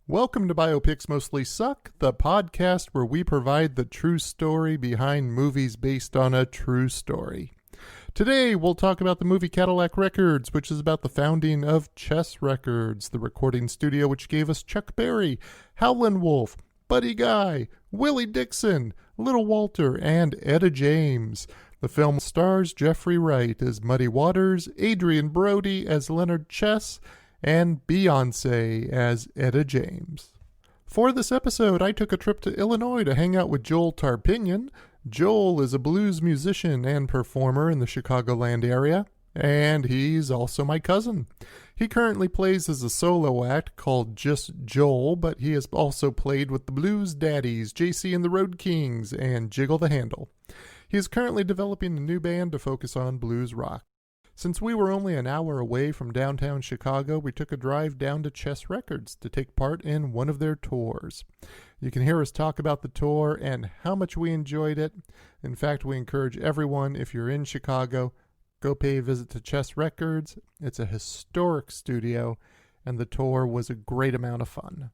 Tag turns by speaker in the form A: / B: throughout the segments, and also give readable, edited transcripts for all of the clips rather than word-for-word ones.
A: Welcome to Biopics Mostly Suck, the podcast where we provide the true story behind movies based on a true story. Today, we'll talk about the movie Cadillac Records, which is about the founding of Chess Records, the recording studio which gave us Chuck Berry, Howlin Wolf, Buddy Guy, Willie Dixon, Little Walter, and Etta James. The film stars Jeffrey Wright as Muddy Waters, Adrian Brody as Leonard Chess, and Beyonce as Etta James. For this episode, I took a trip to Illinois to hang out with Joel Tarpinian. Joel is a blues musician and performer in the Chicagoland area, and he's also my cousin. He currently plays as a solo act called Just Joel, but he has also played with the Blues Daddies, JC and the Road Kings, and Jiggle the Handle. He is currently developing a new band to focus on blues rock. Since we were only an hour away from downtown Chicago, we took a drive down to Chess Records to take part in one of their tours. You can hear us talk about the tour and how much we enjoyed it. In fact, we encourage everyone, if you're in Chicago, go pay a visit to Chess Records. It's a historic studio, and the tour was a great amount of fun.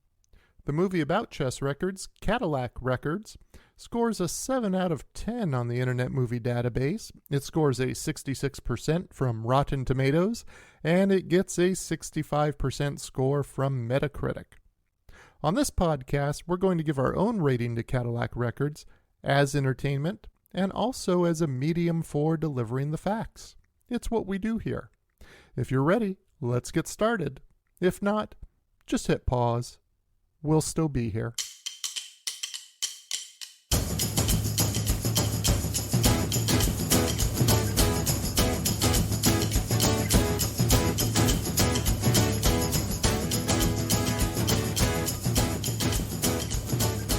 A: The movie about Chess Records, Cadillac Records, scores a 7 out of 10 on the Internet Movie Database. It scores a 66% from Rotten Tomatoes, and it gets a 65% score from Metacritic. On this podcast, we're going to give our own rating to Cadillac Records as entertainment and also as a medium for delivering the facts. It's what we do here. If you're ready, let's get started. If not, just hit pause. We'll still be here.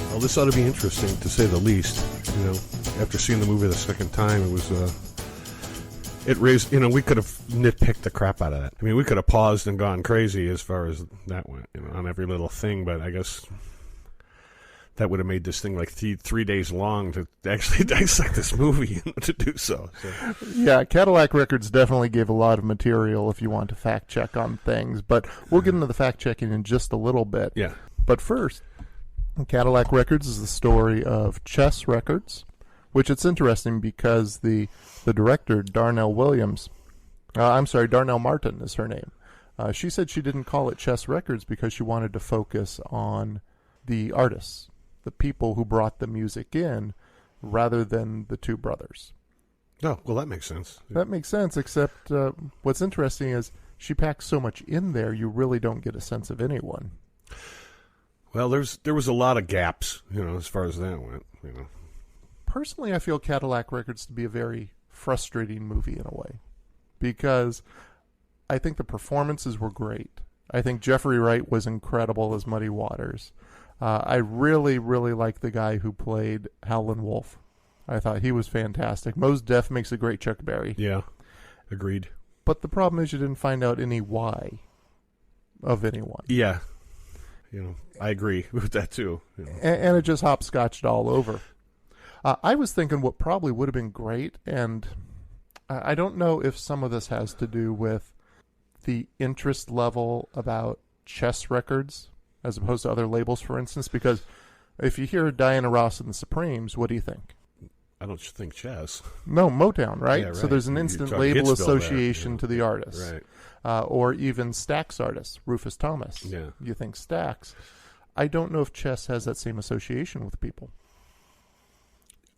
B: Well, this ought to be interesting, to say the least. You know, after seeing the movie the second time, it was, it raised, we could have nitpicked the crap out of that. I mean, we could have paused and gone crazy as far as that went, on every little thing, but I guess that would have made this thing like three days long to actually dissect this movie to do so.
A: Yeah, Cadillac Records definitely gave a lot of material if you want to fact check on things, but we'll get into the fact checking in just a little bit.
B: Yeah.
A: But first, Cadillac Records is the story of Chess Records, which it's interesting because the director, Darnell Martin is her name. She said she didn't call it Chess Records because she wanted to focus on the artists, the people who brought the music in, rather than the two brothers.
B: Oh, well, that makes sense.
A: That makes sense, except what's interesting is she packs so much in there, you really don't get a sense of anyone.
B: Well, there was a lot of gaps, as far as that went,
A: Personally, I feel Cadillac Records to be a very frustrating movie in a way, because I think the performances were great. I think Jeffrey Wright was incredible as Muddy Waters. I really, really like the guy who played Howlin Wolf. I thought he was fantastic. Mos Def makes a great Chuck Berry.
B: Yeah, agreed.
A: But the problem is you didn't find out any why of anyone.
B: Yeah. I agree with that too.
A: And it just hopscotched all over. I was thinking what probably would have been great, and I don't know if some of this has to do with the interest level about Chess Records as opposed to other labels, for instance, because if you hear Diana Ross and the Supremes, what do you think?
B: I don't think Chess.
A: No, Motown, right?
B: Yeah, right.
A: So there's an instant label association to the artist.
B: Right.
A: Or even Stax artists, Rufus Thomas.
B: Yeah.
A: You think Stax. I don't know if Chess has that same association with people.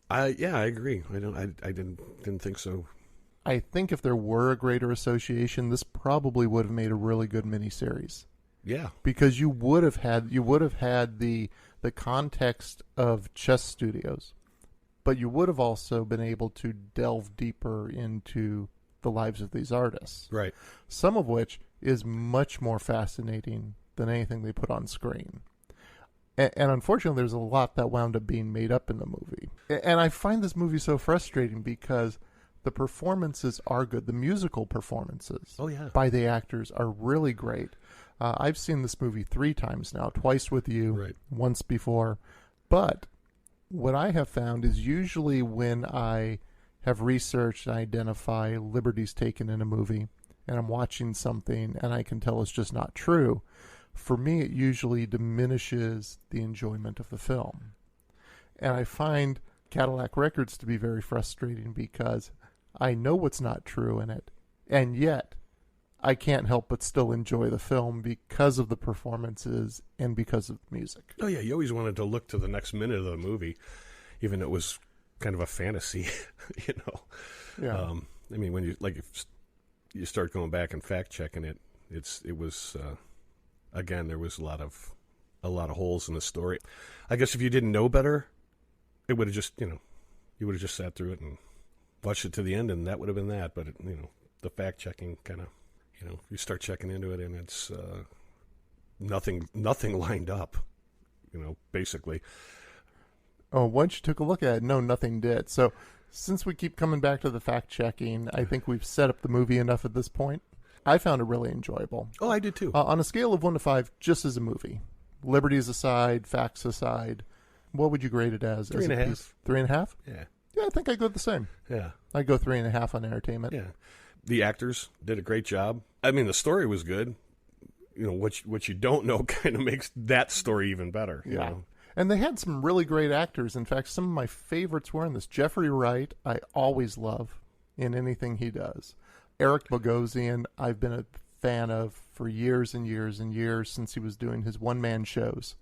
B: I agree. I didn't think so.
A: I think if there were a greater association, this probably would have made a really good miniseries.
B: Yeah.
A: Because you would have had the context of Chess Studios, but you would have also been able to delve deeper into the lives of these artists.
B: Right.
A: Some of which is much more fascinating than anything they put on screen. And unfortunately, there's a lot that wound up being made up in the movie. And I find this movie so frustrating because the performances are good. The musical performances by the actors are really great. I've seen this movie 3 times now, twice with you, once before. But what I have found is usually when I have researched and identify liberties taken in a movie, and I'm watching something and I can tell it's just not true, for me, it usually diminishes the enjoyment of the film. And I find Cadillac Records to be very frustrating because I know what's not true in it, and yet I can't help but still enjoy the film because of the performances and because of the music.
B: Oh, yeah, you always wanted to look to the next minute of the movie, even though it was kind of a fantasy, you know.
A: Yeah.
B: I mean, when if you start going back and fact-checking it, it was, again, there was a lot of holes in the story. I guess if you didn't know better, it would have just, you would have just sat through it and watched it to the end, and that would have been that. But, the fact-checking kind of, you start checking into it, and it's nothing lined up, basically.
A: Oh, once you took a look at it, no, nothing did. So since we keep coming back to the fact-checking, I think we've set up the movie enough at this point. I found it really enjoyable.
B: Oh, I did too.
A: On a scale of 1 to 5, just as a movie, liberties aside, facts aside, what would you grade it as?
B: 3.5.
A: 3.5?
B: Yeah.
A: Yeah, I think I go the same.
B: Yeah.
A: I go 3.5 on entertainment.
B: Yeah. The actors did a great job. I mean, the story was good. What you don't know kind of makes that story even better.
A: Yeah. And they had some really great actors. In fact, some of my favorites were in this. Jeffrey Wright, I always love in anything he does. Eric Bogosian, I've been a fan of for years and years and years since he was doing his one-man shows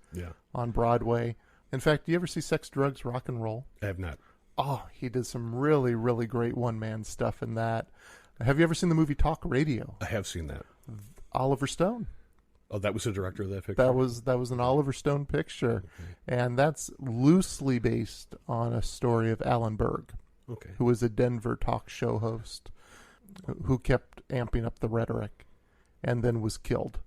A: on Broadway. In fact, do you ever see Sex, Drugs, Rock and Roll?
B: I have not.
A: Oh, he did some really, really great one-man stuff in that. Have you ever seen the movie Talk Radio?
B: I have seen that.
A: Oliver Stone.
B: Oh, that was the director of that picture?
A: That was an Oliver Stone picture. Okay. And that's loosely based on a story of Alan Berg, who was a Denver talk show host who kept amping up the rhetoric and then was killed.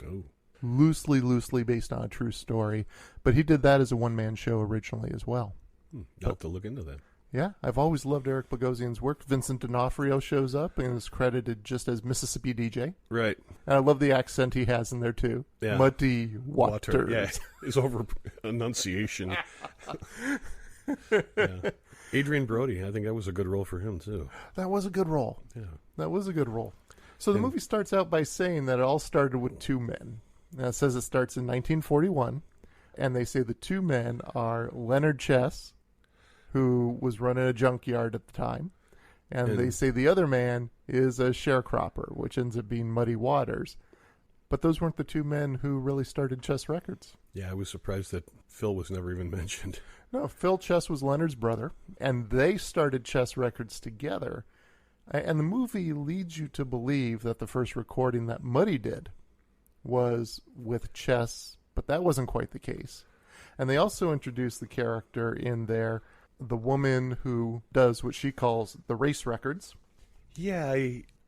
B: Oh.
A: Loosely based on a true story. But he did that as a one-man show originally as well.
B: I'll have to look into that.
A: Yeah, I've always loved Eric Bogosian's work. Vincent D'Onofrio shows up and is credited just as Mississippi DJ.
B: Right.
A: And I love the accent he has in there, too.
B: Yeah.
A: Muddy water.
B: Yeah, his over-enunciation. Yeah. Adrian Brody, I think that was a good role for him, too.
A: That was a good role.
B: Yeah.
A: That was a good role. So the movie starts out by saying that it all started with two men. Now, it says it starts in 1941, and they say the two men are Leonard Chess, who was running a junkyard at the time, and they say the other man is a sharecropper, which ends up being Muddy Waters. But those weren't the two men who really started Chess Records.
B: Yeah, I was surprised that Phil was never even mentioned.
A: No, Phil Chess was Leonard's brother, and they started Chess Records together. And the movie leads you to believe that the first recording that Muddy did was with Chess, but that wasn't quite the case. And they also introduced the character in there, the woman who does what she calls the race records.
B: Yeah,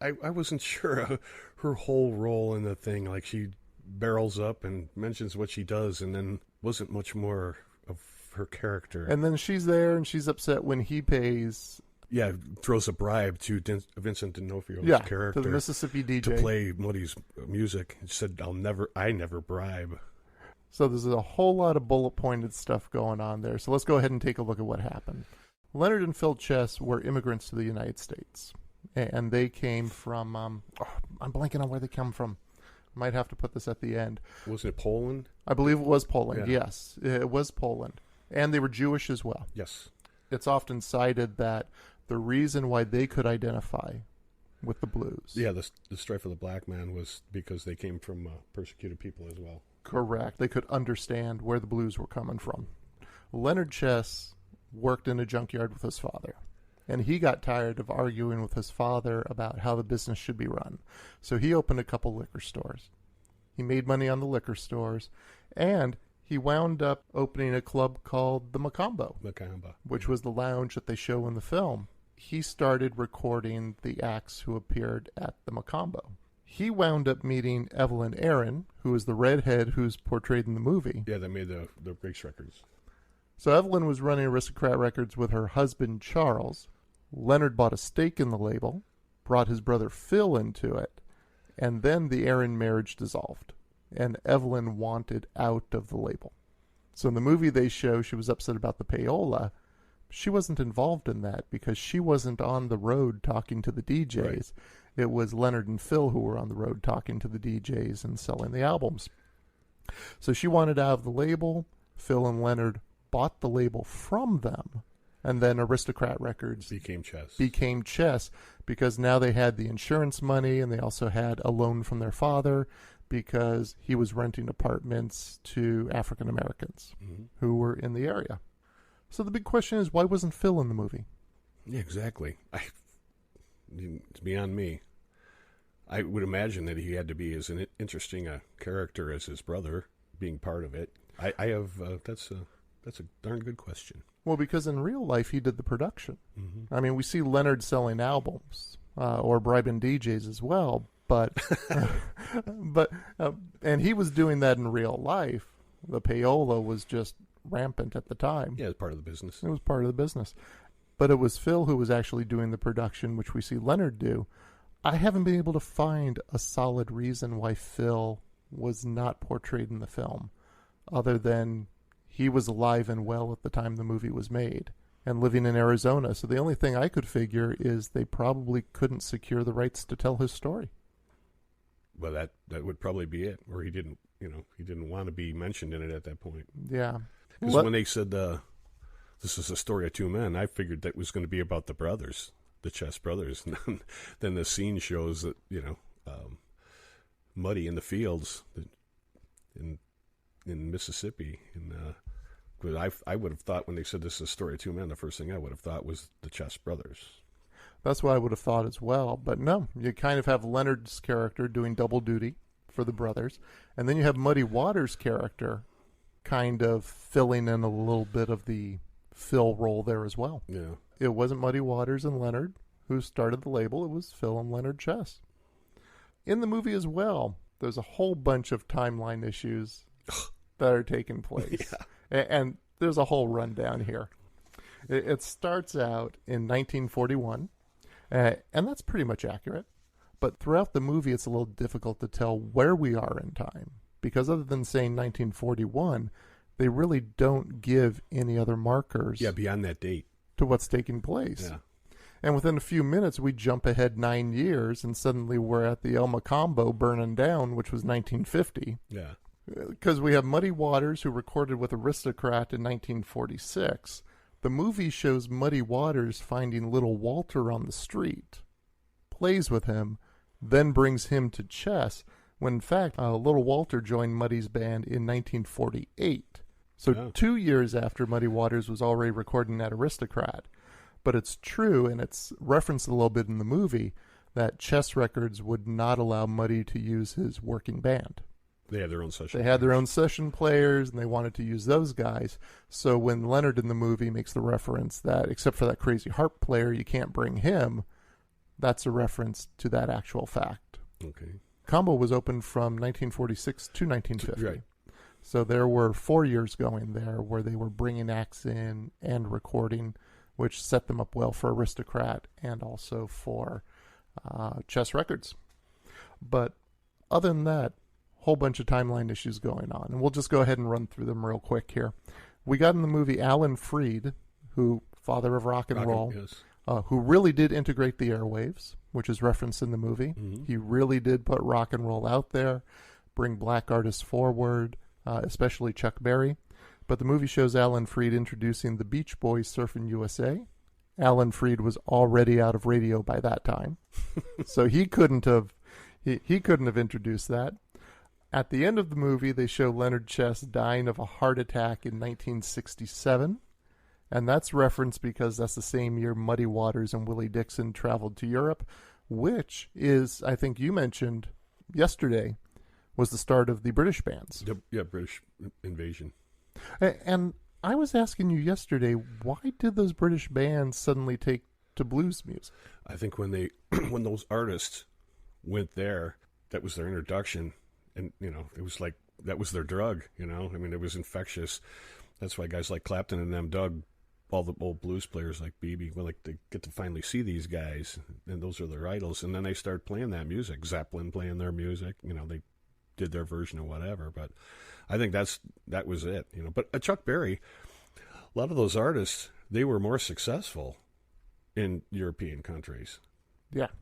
B: I wasn't sure of her whole role in the thing. Like, she barrels up and mentions what she does, and then wasn't much more of her character.
A: And then she's there, and she's upset when he pays.
B: Yeah, throws a bribe to Vincent D'Onofrio's character,
A: to the Mississippi DJ,
B: to play Muddy's music. He said, I never bribe.
A: So there's a whole lot of bullet-pointed stuff going on there. So let's go ahead and take a look at what happened. Leonard and Phil Chess were immigrants to the United States. And they came from, I'm blanking on where they come from. Might have to put this at the end.
B: Wasn't it Poland?
A: I believe it was Poland, yes. It was Poland. And they were Jewish as well.
B: Yes.
A: It's often cited that the reason why they could identify with the blues.
B: Yeah, the strife of the black man was because they came from persecuted people as well.
A: Correct. They could understand where the blues were coming from. Leonard Chess worked in a junkyard with his father, and he got tired of arguing with his father about how the business should be run. So he opened a couple liquor stores. He made money on the liquor stores, and he wound up opening a club called the Macambo, which was the lounge that they show in the film. He started recording the acts who appeared at the Macambo. He wound up meeting Evelyn Aaron, who is the redhead who's portrayed in the movie.
B: Yeah, that made the race records.
A: So Evelyn was running Aristocrat Records with her husband, Charles. Leonard bought a stake in the label, brought his brother Phil into it, and then the Aaron marriage dissolved, and Evelyn wanted out of the label. So in the movie they show she was upset about the payola. She wasn't involved in that because she wasn't on the road talking to the DJs. Right. It was Leonard and Phil who were on the road talking to the DJs and selling the albums. So she wanted out of the label. Phil and Leonard bought the label from them. And then Aristocrat Records
B: became
A: Chess because now they had the insurance money and they also had a loan from their father because he was renting apartments to African Americans who were in the area. So the big question is, why wasn't Phil in the movie?
B: Yeah, exactly. It's beyond me. I would imagine that he had to be as an interesting a character as his brother, being part of it. That's a darn good question.
A: Well, because in real life, he did the production. I mean, we see Leonard selling albums or bribing DJs as well, but and he was doing that in real life. The payola was just rampant at the time.
B: Yeah, it's part of the business.
A: It was part of the business. But it was Phil who was actually doing the production, which we see Leonard do. I haven't been able to find a solid reason why Phil was not portrayed in the film, other than he was alive and well at the time the movie was made and living in Arizona. So the only thing I could figure is they probably couldn't secure the rights to tell his story.
B: Well, that would probably be it, or he didn't want to be mentioned in it at that point.
A: Yeah.
B: Because when they said this is a story of two men, I figured that was going to be about the brothers, the Chess brothers. And then the scene shows that, Muddy in the fields in Mississippi. And I would have thought when they said this is a story of two men, the first thing I would have thought was the Chess brothers.
A: That's what I would have thought as well. But no, you kind of have Leonard's character doing double duty for the brothers. And then you have Muddy Waters' character kind of filling in a little bit of the Phil role there as well.
B: Yeah.
A: It wasn't Muddy Waters and Leonard who started the label. It was Phil and Leonard Chess. In the movie as well, there's a whole bunch of timeline issues that are taking place. Yeah. And there's a whole rundown here. It starts out in 1941, and that's pretty much accurate. But throughout the movie, it's a little difficult to tell where we are in time. Because other than saying 1941, they really don't give any other markers.
B: Yeah, beyond that date.
A: To what's taking place.
B: Yeah.
A: And within a few minutes, we jump ahead 9 years, and suddenly we're at the El Macombo burning down, which was 1950.
B: Yeah.
A: Because we have Muddy Waters, who recorded with Aristocrat in 1946. The movie shows Muddy Waters finding little Walter on the street, plays with him, then brings him to Chess, when in fact, little Walter joined Muddy's band in 1948. So 2 years after Muddy Waters was already recording at Aristocrat. But it's true, and it's referenced a little bit in the movie, that Chess Records would not allow Muddy to use his working band.
B: They had their own session.
A: They had their own session players, and they wanted to use those guys. So when Leonard in the movie makes the reference that, except for that crazy harp player, you can't bring him, that's a reference to that actual fact.
B: Okay.
A: Combo was opened from 1946 to 1950.
B: Right.
A: So there were 4 years going there where they were bringing acts in and recording, which set them up well for Aristocrat and also for Chess Records. But other than that, whole bunch of timeline issues going on. And we'll just go ahead and run through them real quick here. We got in the movie Alan Freed, who, father of rock and roll,
B: yes.
A: Who really did integrate the airwaves, which is referenced in the movie.
B: Mm-hmm.
A: He really did put rock and roll out there, bring black artists forward, especially Chuck Berry. But the movie shows Alan Freed introducing the Beach Boys Surfing USA. Alan Freed was already out of radio by that time, so he couldn't have introduced that. At the end of the movie, they show Leonard Chess dying of a heart attack in 1967, and that's referenced because that's the same year Muddy Waters and Willie Dixon traveled to Europe, which is, I think you mentioned yesterday, was the start of the British bands.
B: Yeah, British invasion.
A: And I was asking you yesterday, why did those British bands suddenly take to blues music?
B: I think when those artists went there, that was their introduction, and it was like that was their drug. I mean, it was infectious. That's why guys like Clapton and them dug all the old blues players like BB. Well, like they get to finally see these guys, and those are their idols. And then they start playing that music. Zeppelin playing their music. They did their version of whatever, but I think that was it. But Chuck Berry, a lot of those artists, they were more successful in European countries,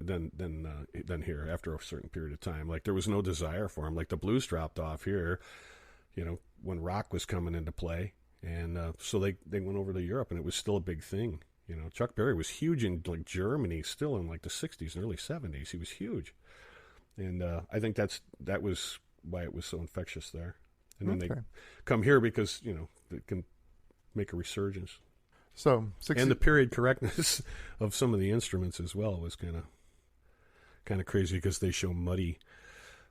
B: than here after a certain period of time. Like there was no desire for them. Like the blues dropped off here, when rock was coming into play. And so they went over to Europe, and it was still a big thing. Chuck Berry was huge in like Germany, still in like the 60s and early 70s. He was huge. And I think that was why it was so infectious there. And then they come here because, they can make a resurgence.
A: So,
B: and the period correctness of some of the instruments as well was kind of crazy, because they show Muddy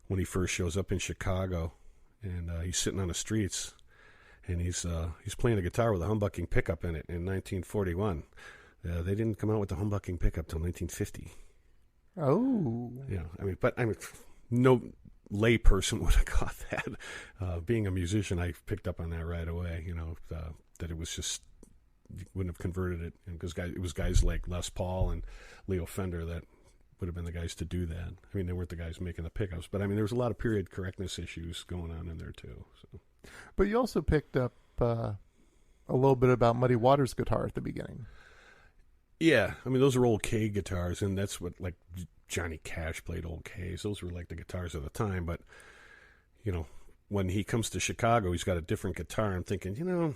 B: when he first shows up in Chicago, and he's sitting on the streets, and he's playing a guitar with a humbucking pickup in it in 1941. They didn't come out with the humbucking pickup till 1950.
A: Oh,
B: no lay person would have caught that. Being a musician, I picked up on that right away. That it was just, you wouldn't have converted it, because it was guys like Les Paul and Leo Fender that would have been the guys to do that. I mean, they weren't the guys making the pickups, but there was a lot of period correctness issues going on in there too. So.
A: But you also picked up a little bit about Muddy Waters' guitar at the beginning.
B: Yeah, those are old K guitars, and that's what, like, Johnny Cash played old Ks. Those were like the guitars of the time. But when he comes to Chicago, he's got a different guitar. I'm thinking,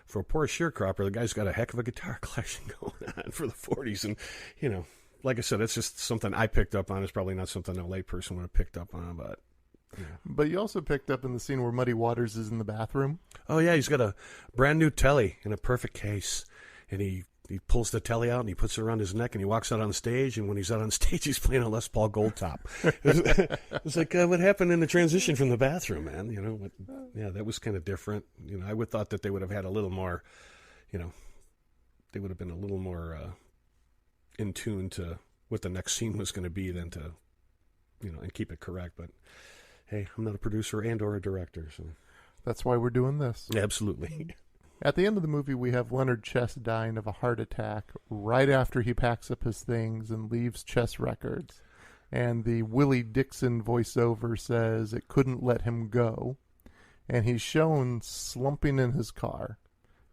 B: for a poor sharecropper, the guy's got a heck of a guitar collection going on for the 40s. And, like I said, it's just something I picked up on. It's probably not something a layperson would have picked up on, but... Yeah.
A: But you also picked up in the scene where Muddy Waters is in the bathroom.
B: Oh, yeah, he's got a brand new telly in a perfect case. And he pulls the telly out and he puts it around his neck and he walks out on stage. And when he's out on stage, he's playing a Les Paul Gold Top. It's like, what happened in the transition from the bathroom, man? Yeah, that was kind of different. I would have thought that they would have had a little more, they would have been a little more in tune to what the next scene was going to be than to, and keep it correct. But hey, I'm not a producer or a director, so
A: that's why we're doing this.
B: Absolutely.
A: At the end of the movie, we have Leonard Chess dying of a heart attack right after he packs up his things and leaves Chess Records. And the Willie Dixon voiceover says it couldn't let him go. And he's shown slumping in his car,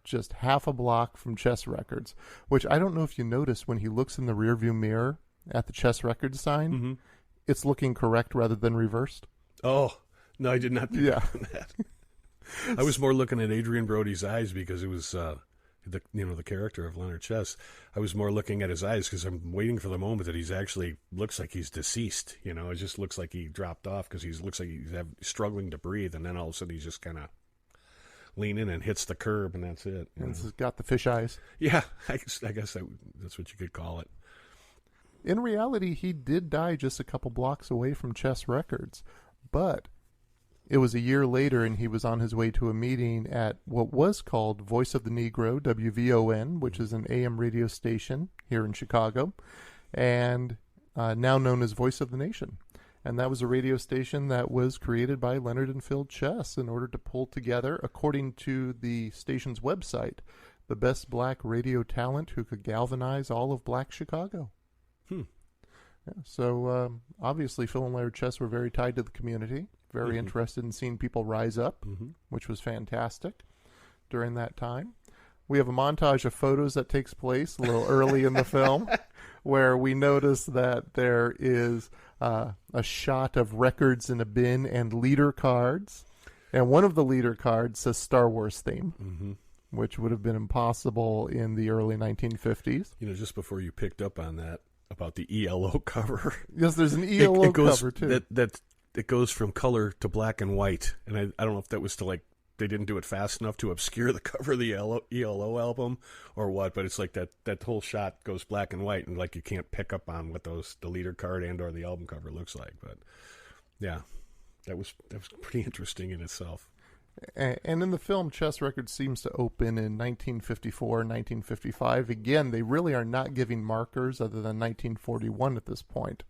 A: just half a block from Chess Records, which I don't know if you noticed when he looks in the rearview mirror at the Chess Records sign, mm-hmm. It's looking correct rather than reversed.
B: Oh, no, I did not pick up on that. I was more looking at Adrian Brody's eyes because it was the character of Leonard Chess. I was more looking at his eyes because I'm waiting for the moment that he's actually looks like he's deceased. It just looks like he dropped off because he looks like he's struggling to breathe, and then all of a sudden he's just kind of leaning and hits the curb, and that's it.
A: And he's got the fish eyes.
B: Yeah, I guess that's what you could call it.
A: In reality, he did die just a couple blocks away from Chess Records, but it was a year later, and he was on his way to a meeting at what was called Voice of the Negro, WVON, which is an AM radio station here in Chicago, and now known as Voice of the Nation. And that was a radio station that was created by Leonard and Phil Chess in order to pull together, according to the station's website, the best black radio talent who could galvanize all of black Chicago. Yeah, so obviously Phil and Leonard Chess were very tied to the community, very interested in seeing people rise up, which was fantastic during that time. We have a montage of photos that takes place a little early in the film where we notice that there is a shot of records in a bin and leader cards. And one of the leader cards says Star Wars theme, which would have been impossible in the early 1950s.
B: Just before you picked up on that, about the ELO cover.
A: Yes, there's an ELO cover, too.
B: It goes from color to black and white. And I don't know if that was to, they didn't do it fast enough to obscure the cover of the ELO album or what, but it's like that whole shot goes black and white, and you can't pick up on what the leader card and or the album cover looks like. But yeah, that was pretty interesting in itself.
A: And in the film, Chess Records seems to open in 1954, 1955. Again, they really are not giving markers other than 1941 at this point.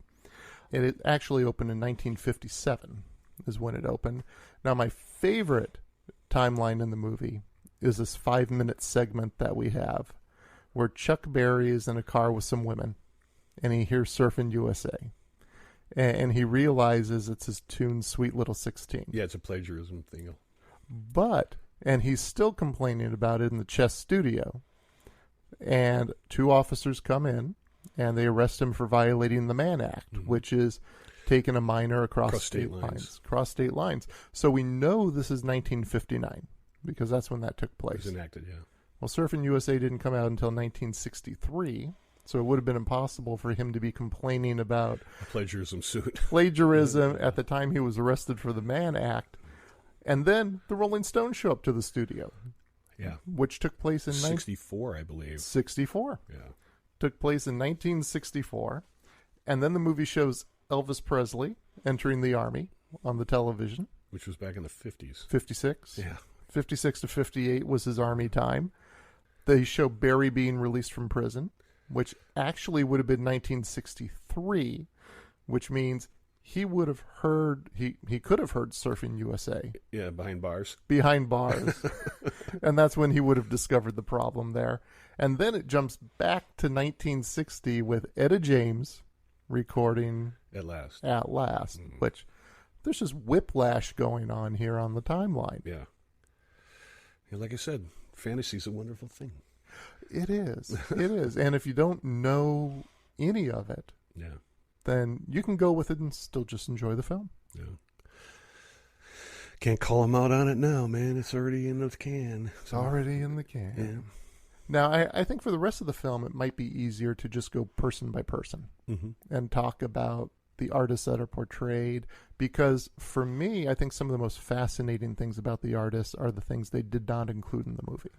A: And it actually opened in 1957 is when it opened. Now, my favorite timeline in the movie is this 5-minute segment that we have where Chuck Berry is in a car with some women and he hears Surfin' USA. And he realizes it's his tune, Sweet Little 16.
B: Yeah, it's a plagiarism thing.
A: And he's still complaining about it in the Chess studio. And 2 officers come in, and they arrest him for violating the Mann Act, which is taken a minor across
B: Cross
A: state
B: state
A: lines. Cross state lines. So we know this is 1959 because that's when that took
B: It
A: place.
B: was enacted, yeah.
A: Well, Surfing USA didn't come out until 1963, so it would have been impossible for him to be complaining about
B: A plagiarism suit.
A: plagiarism at the time he was arrested for the Mann Act. And then the Rolling Stones show up to the studio,
B: Yeah.
A: which took place in
B: 64, I believe.
A: 1964.
B: Yeah.
A: Took place in 1964. And then the movie shows Elvis Presley entering the Army on the television.
B: Which was back in the 50s.
A: 56.
B: Yeah.
A: 56 to 58 was his Army time. They show Barry being released from prison, which actually would have been 1963, which means he would have heard, he could have heard Surfing USA
B: Yeah, behind bars.
A: behind bars. And that's when he would have discovered the problem there. And then it jumps back to 1960 with Etta James recording
B: At last.
A: which there's just whiplash going on here on the timeline.
B: Yeah. Yeah, like I said, fantasy's a wonderful thing.
A: It is. It is. And if you don't know any of it,
B: Yeah.
A: then you can go with it and still just enjoy the film.
B: Yeah. Can't call him out on it now, man. It's already in the can.
A: It's already in the can.
B: Yeah.
A: Now, I think for the rest of the film, it might be easier to just go person by person and talk about the artists that are portrayed. Because for me, I think some of the most fascinating things about the artists are the things they did not include in the movie.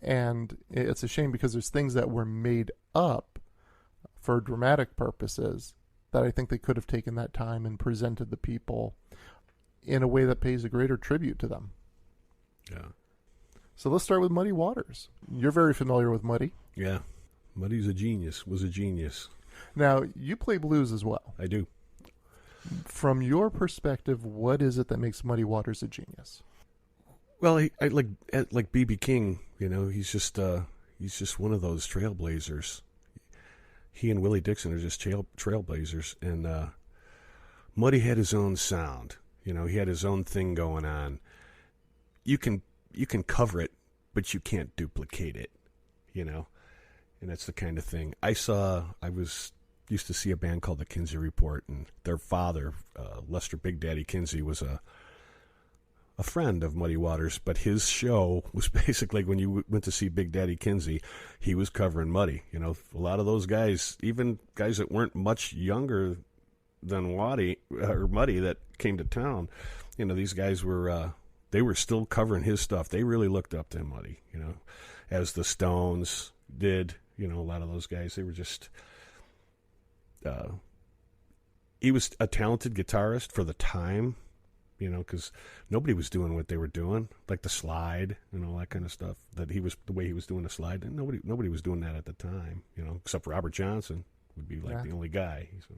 A: And it's a shame because there's things that were made up for dramatic purposes that I think they could have taken that time and presented the people in a way that pays a greater tribute to them.
B: Yeah.
A: So let's start with Muddy Waters. You're very familiar with Muddy.
B: Yeah. Muddy's a genius, was a genius.
A: Now, you play blues as well.
B: I do.
A: From your perspective, what is it that makes Muddy Waters a genius?
B: Well, I like B.B. King, you know, he's just one of those trailblazers. He and Willie Dixon are just trailblazers, and Muddy had his own sound. You know, he had his own thing going on. You can cover it, but you can't duplicate it, you know, and that's the kind of thing. I used to see a band called the Kinsey Report, and their father, Lester Big Daddy Kinsey, was a friend of Muddy Waters, but his show was basically when you went to see Big Daddy Kinsey, he was covering Muddy. You know, a lot of those guys, even guys that weren't much younger than Muddy that came to town, you know, these guys were they were still covering his stuff. They really looked up to him, Muddy, you know, as the Stones did. You know, a lot of those guys, they were just he was a talented guitarist for the time. You know, because nobody was doing what they were doing, like the slide and all that kind of stuff. The way he was doing the slide, and nobody was doing that at the time. You know, except Robert Johnson would be like the only guy. So,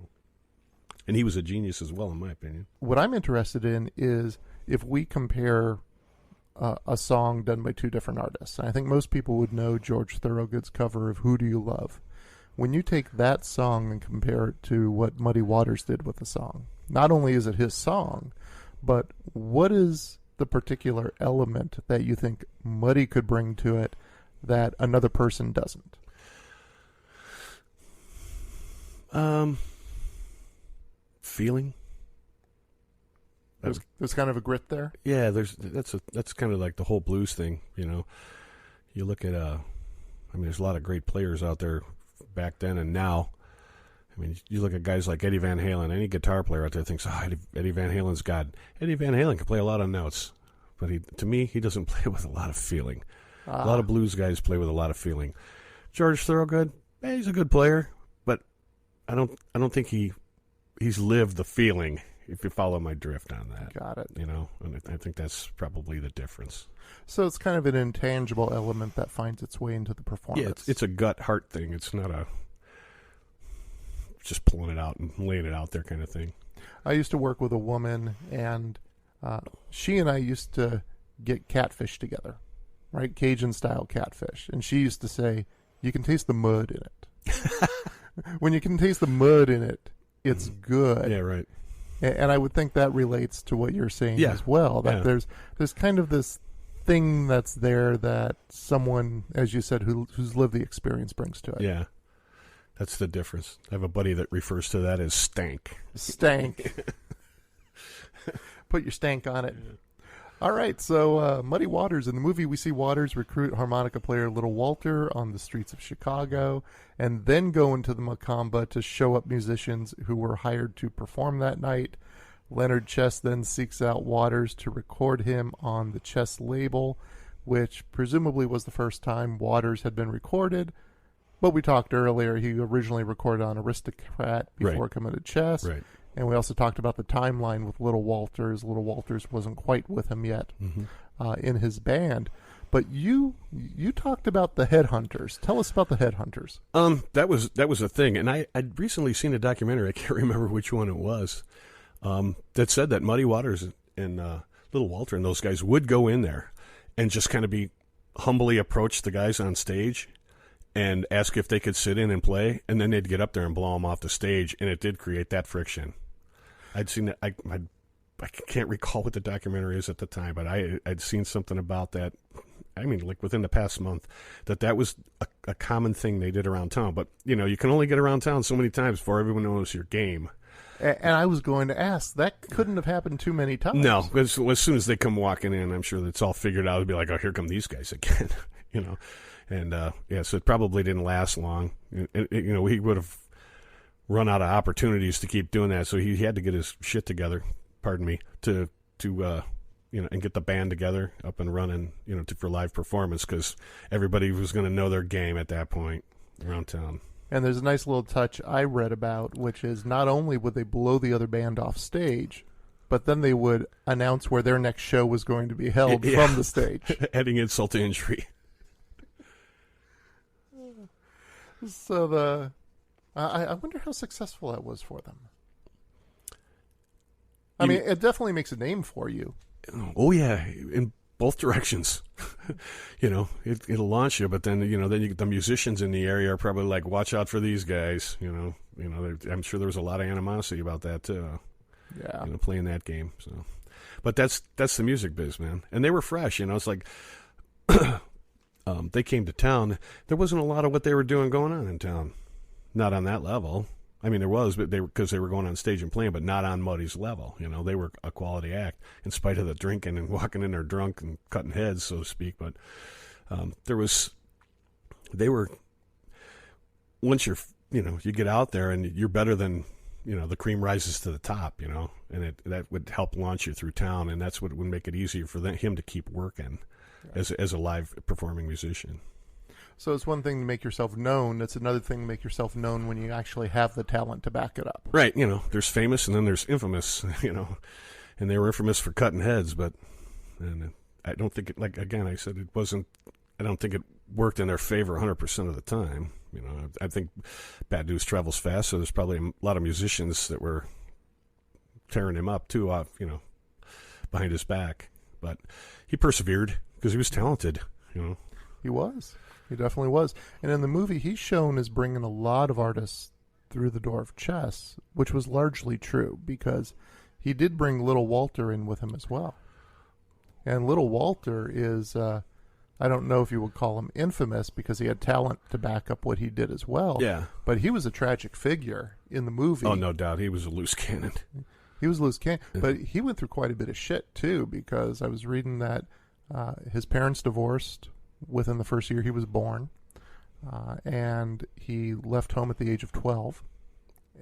B: and he was a genius as well, in my opinion.
A: What I'm interested in is if we compare a song done by two different artists. And I think most people would know George Thorogood's cover of "Who Do You Love." When you take that song and compare it to what Muddy Waters did with the song, not only is it his song, but what is the particular element that you think Muddy could bring to it that another person doesn't?
B: Feeling.
A: There's kind of a grit there.
B: Yeah, that's kind of like the whole blues thing. You know, you look at there's a lot of great players out there back then and now. I mean, you look at guys like Eddie Van Halen. Any guitar player out there thinks, Eddie Van Halen's God. Eddie Van Halen can play a lot of notes, but to me, he doesn't play with a lot of feeling. A lot of blues guys play with a lot of feeling. George Thorogood, he's a good player, but I don't think he's lived the feeling. If you follow my drift on that,
A: got it.
B: You know, and I think that's probably the difference.
A: So it's kind of an intangible element that finds its way into the performance.
B: Yeah, it's a gut heart thing. It's not a just pulling it out and laying it out there kind of thing.
A: I used to work with a woman, and she and I used to get catfish together, right? Cajun-style catfish. And she used to say, you can taste the mud in it. When you can taste the mud in it, it's good.
B: Yeah, right.
A: And I would think that relates to what you're saying as well, that there's kind of this thing that's there that someone, as you said, who's lived the experience brings to it.
B: Yeah. That's the difference. I have a buddy that refers to that as stank.
A: Stank. Put your stank on it. Yeah. All right, so Muddy Waters. In the movie, we see Waters recruit harmonica player Little Walter on the streets of Chicago and then go into the Macamba to show up musicians who were hired to perform that night. Leonard Chess then seeks out Waters to record him on the Chess label, which presumably was the first time Waters had been recorded. But we talked earlier, he originally recorded on Aristocrat before coming to Chess.
B: Right.
A: And we also talked about the timeline with Little Walters. Little Walters wasn't quite with him yet in his band. But you talked about the Headhunters. Tell us about the Headhunters.
B: That was a thing. And I'd recently seen a documentary, I can't remember which one it was, that said that Muddy Waters and Little Walter and those guys would go in there and just kind of be humbly approach the guys on stage and ask if they could sit in and play, and then they'd get up there and blow them off the stage, and it did create that friction. I'd seen that. I can't recall what the documentary is at the time, but I'd seen something about that. I mean, like within the past month, that was a common thing they did around town. But, you can only get around town so many times before everyone knows your game.
A: And I was going to ask, that couldn't have happened too many times.
B: No, as soon as they come walking in, I'm sure that's all figured out. It'd be like, oh, here come these guys again, And, so it probably didn't last long. He would have run out of opportunities to keep doing that, so he had to get his shit together, to and get the band together, up and running, for live performance, because everybody was going to know their game at that point around town.
A: And there's a nice little touch I read about, which is not only would they blow the other band off stage, but then they would announce where their next show was going to be held from the stage.
B: Adding insult to injury.
A: So I wonder how successful that was for them. I mean, it definitely makes a name for you.
B: Oh yeah, in both directions. It'll launch you, but then then you get the musicians in the area are probably like, watch out for these guys. I'm sure there was a lot of animosity about that too.
A: Yeah,
B: playing that game. So, but that's the music biz, man. And they were fresh. It's like. They came to town. There wasn't a lot of what they were doing going on in town. Not on that level. I mean, there was, but because they were going on stage and playing, but not on Muddy's level. They were a quality act in spite of the drinking and walking in there drunk and cutting heads, so to speak. But they were, once you get out there and you're better than, the cream rises to the top, and that would help launch you through town, and that's what would make it easier for him to keep working. As a live performing musician.
A: So it's one thing to make yourself known. It's another thing to make yourself known when you actually have the talent to back it up.
B: Right. There's famous and then there's infamous, and they were infamous for cutting heads, and I don't think it, like, again, I said it wasn't, I don't think it worked in their favor 100% of the time. I think bad news travels fast, so there's probably a lot of musicians that were tearing him up too, behind his back. But he persevered. Because he was talented,
A: He was. He definitely was. And in the movie, he's shown as bringing a lot of artists through the door of Chess, which was largely true because he did bring Little Walter in with him as well. And Little Walter is, I don't know if you would call him infamous because he had talent to back up what he did as well.
B: Yeah.
A: But he was a tragic figure in the movie.
B: Oh, no doubt. He was a loose cannon.
A: He was a loose cannon. But he went through quite a bit of shit, too, because I was reading that his parents divorced within the first year he was born, and he left home at the age of 12.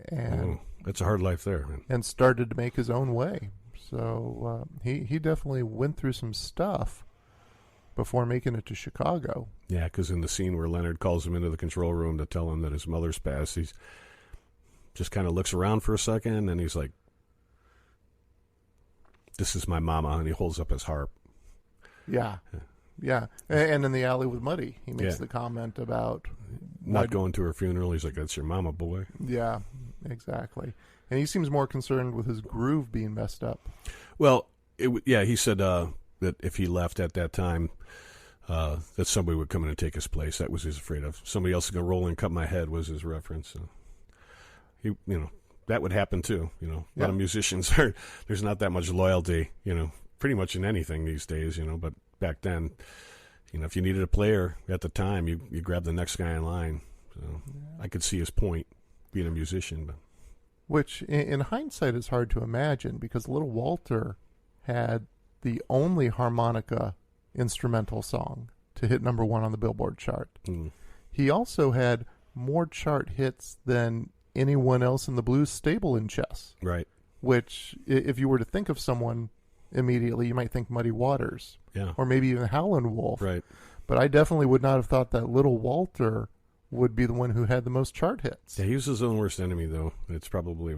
A: And
B: that's a hard life there, man.
A: And started to make his own way. So he definitely went through some stuff before making it to Chicago.
B: Yeah, because in the scene where Leonard calls him into the control room to tell him that his mother's passed, he's just kind of looks around for a second, and he's like, "This is my mama," and he holds up his harp.
A: Yeah. And in the alley with Muddy, he makes the comment about
B: not going to her funeral. He's like, "That's your mama, boy."
A: Yeah, exactly. And he seems more concerned with his groove being messed up.
B: Well, he said that if he left at that time, that somebody would come in and take his place. That was he's afraid of. Somebody else is going to roll in and cut my head was his reference. So he, that would happen too. A lot of musicians there's not that much loyalty, pretty much in anything these days, but back then, if you needed a player at the time, you grab the next guy in line. So I could see his point, being a musician. But
A: Which, in hindsight, is hard to imagine because Little Walter had the only harmonica instrumental song to hit number 1 on the Billboard chart. He also had more chart hits than anyone else in the blues stable in Chess.
B: Right.
A: Which, if you were to think of someone immediately, you might think Muddy Waters.
B: Yeah.
A: Or maybe even Howlin Wolf.
B: Right.
A: But I definitely would not have thought that Little Walter would be the one who had the most chart hits.
B: Yeah, he was his own worst enemy, though. It's probably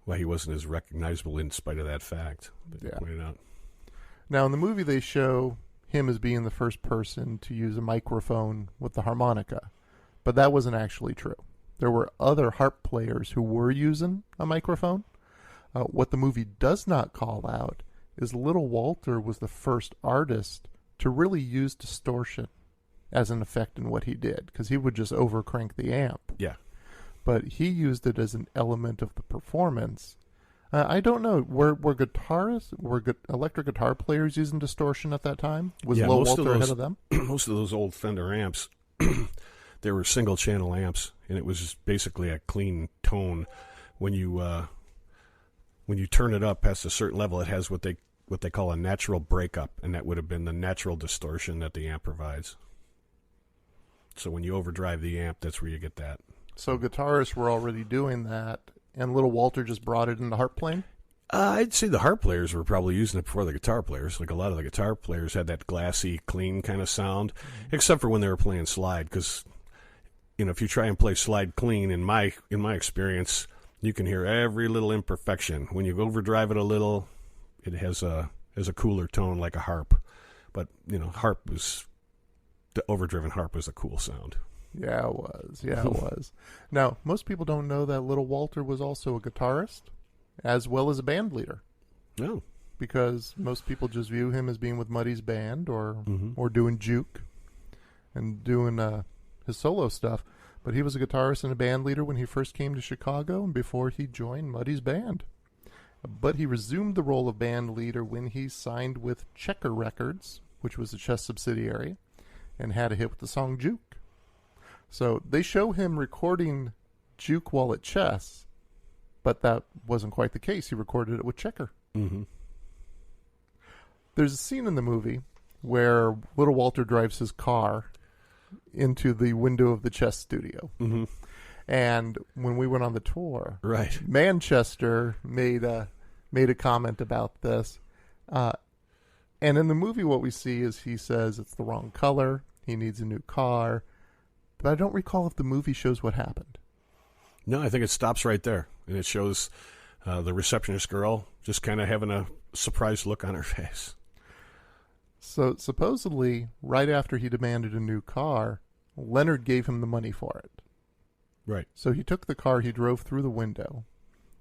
B: why he wasn't as recognizable in spite of that fact that you pointed out.
A: Now, in the movie, they show him as being the first person to use a microphone with the harmonica, but that wasn't actually true. There were other harp players who were using a microphone. What the movie does not call out is Little Walter was the first artist to really use distortion as an effect in what he did, because he would just overcrank the amp.
B: Yeah.
A: But he used it as an element of the performance. I don't know. Were electric guitar players using distortion at that time? Was Little Walter ahead of them?
B: Most of those old Fender amps, they were single-channel amps, and it was basically a clean tone. When you turn it up past a certain level, it has what they call a natural breakup, and that would have been the natural distortion that the amp provides. So when you overdrive the amp, that's where you get that.
A: So guitarists were already doing that, and Little Walter just brought it into harp playing?
B: I'd say the harp players were probably using it before the guitar players. Like a lot of the guitar players had that glassy, clean kind of sound, except for when they were playing slide. Because if you try and play slide clean, in my experience, you can hear every little imperfection. When you overdrive it a little, it has a cooler tone like a harp. But the overdriven harp was a cool sound.
A: Yeah, it was. Yeah, it was. Now, most people don't know that Little Walter was also a guitarist as well as a band leader.
B: No.
A: Because most people just view him as being with Muddy's band or doing juke and doing his solo stuff. But he was a guitarist and a band leader when he first came to Chicago and before he joined Muddy's band. But he resumed the role of band leader when he signed with Checker Records, which was a Chess subsidiary, and had a hit with the song Juke. So they show him recording Juke while at Chess, but that wasn't quite the case. He recorded it with Checker.
B: Mm-hmm.
A: There's a scene in the movie where Little Walter drives his car into the window of the Chess studio.
B: Mm-hmm.
A: And when we went on the tour,
B: right,
A: Manchester made a comment about this. And in the movie, what we see is he says it's the wrong color. He needs a new car. But I don't recall if the movie shows what happened.
B: No, I think it stops right there. And it shows the receptionist girl just kind of having a surprised look on her face.
A: So supposedly, right after he demanded a new car, Leonard gave him the money for it.
B: Right.
A: So he took the car, he drove through the window,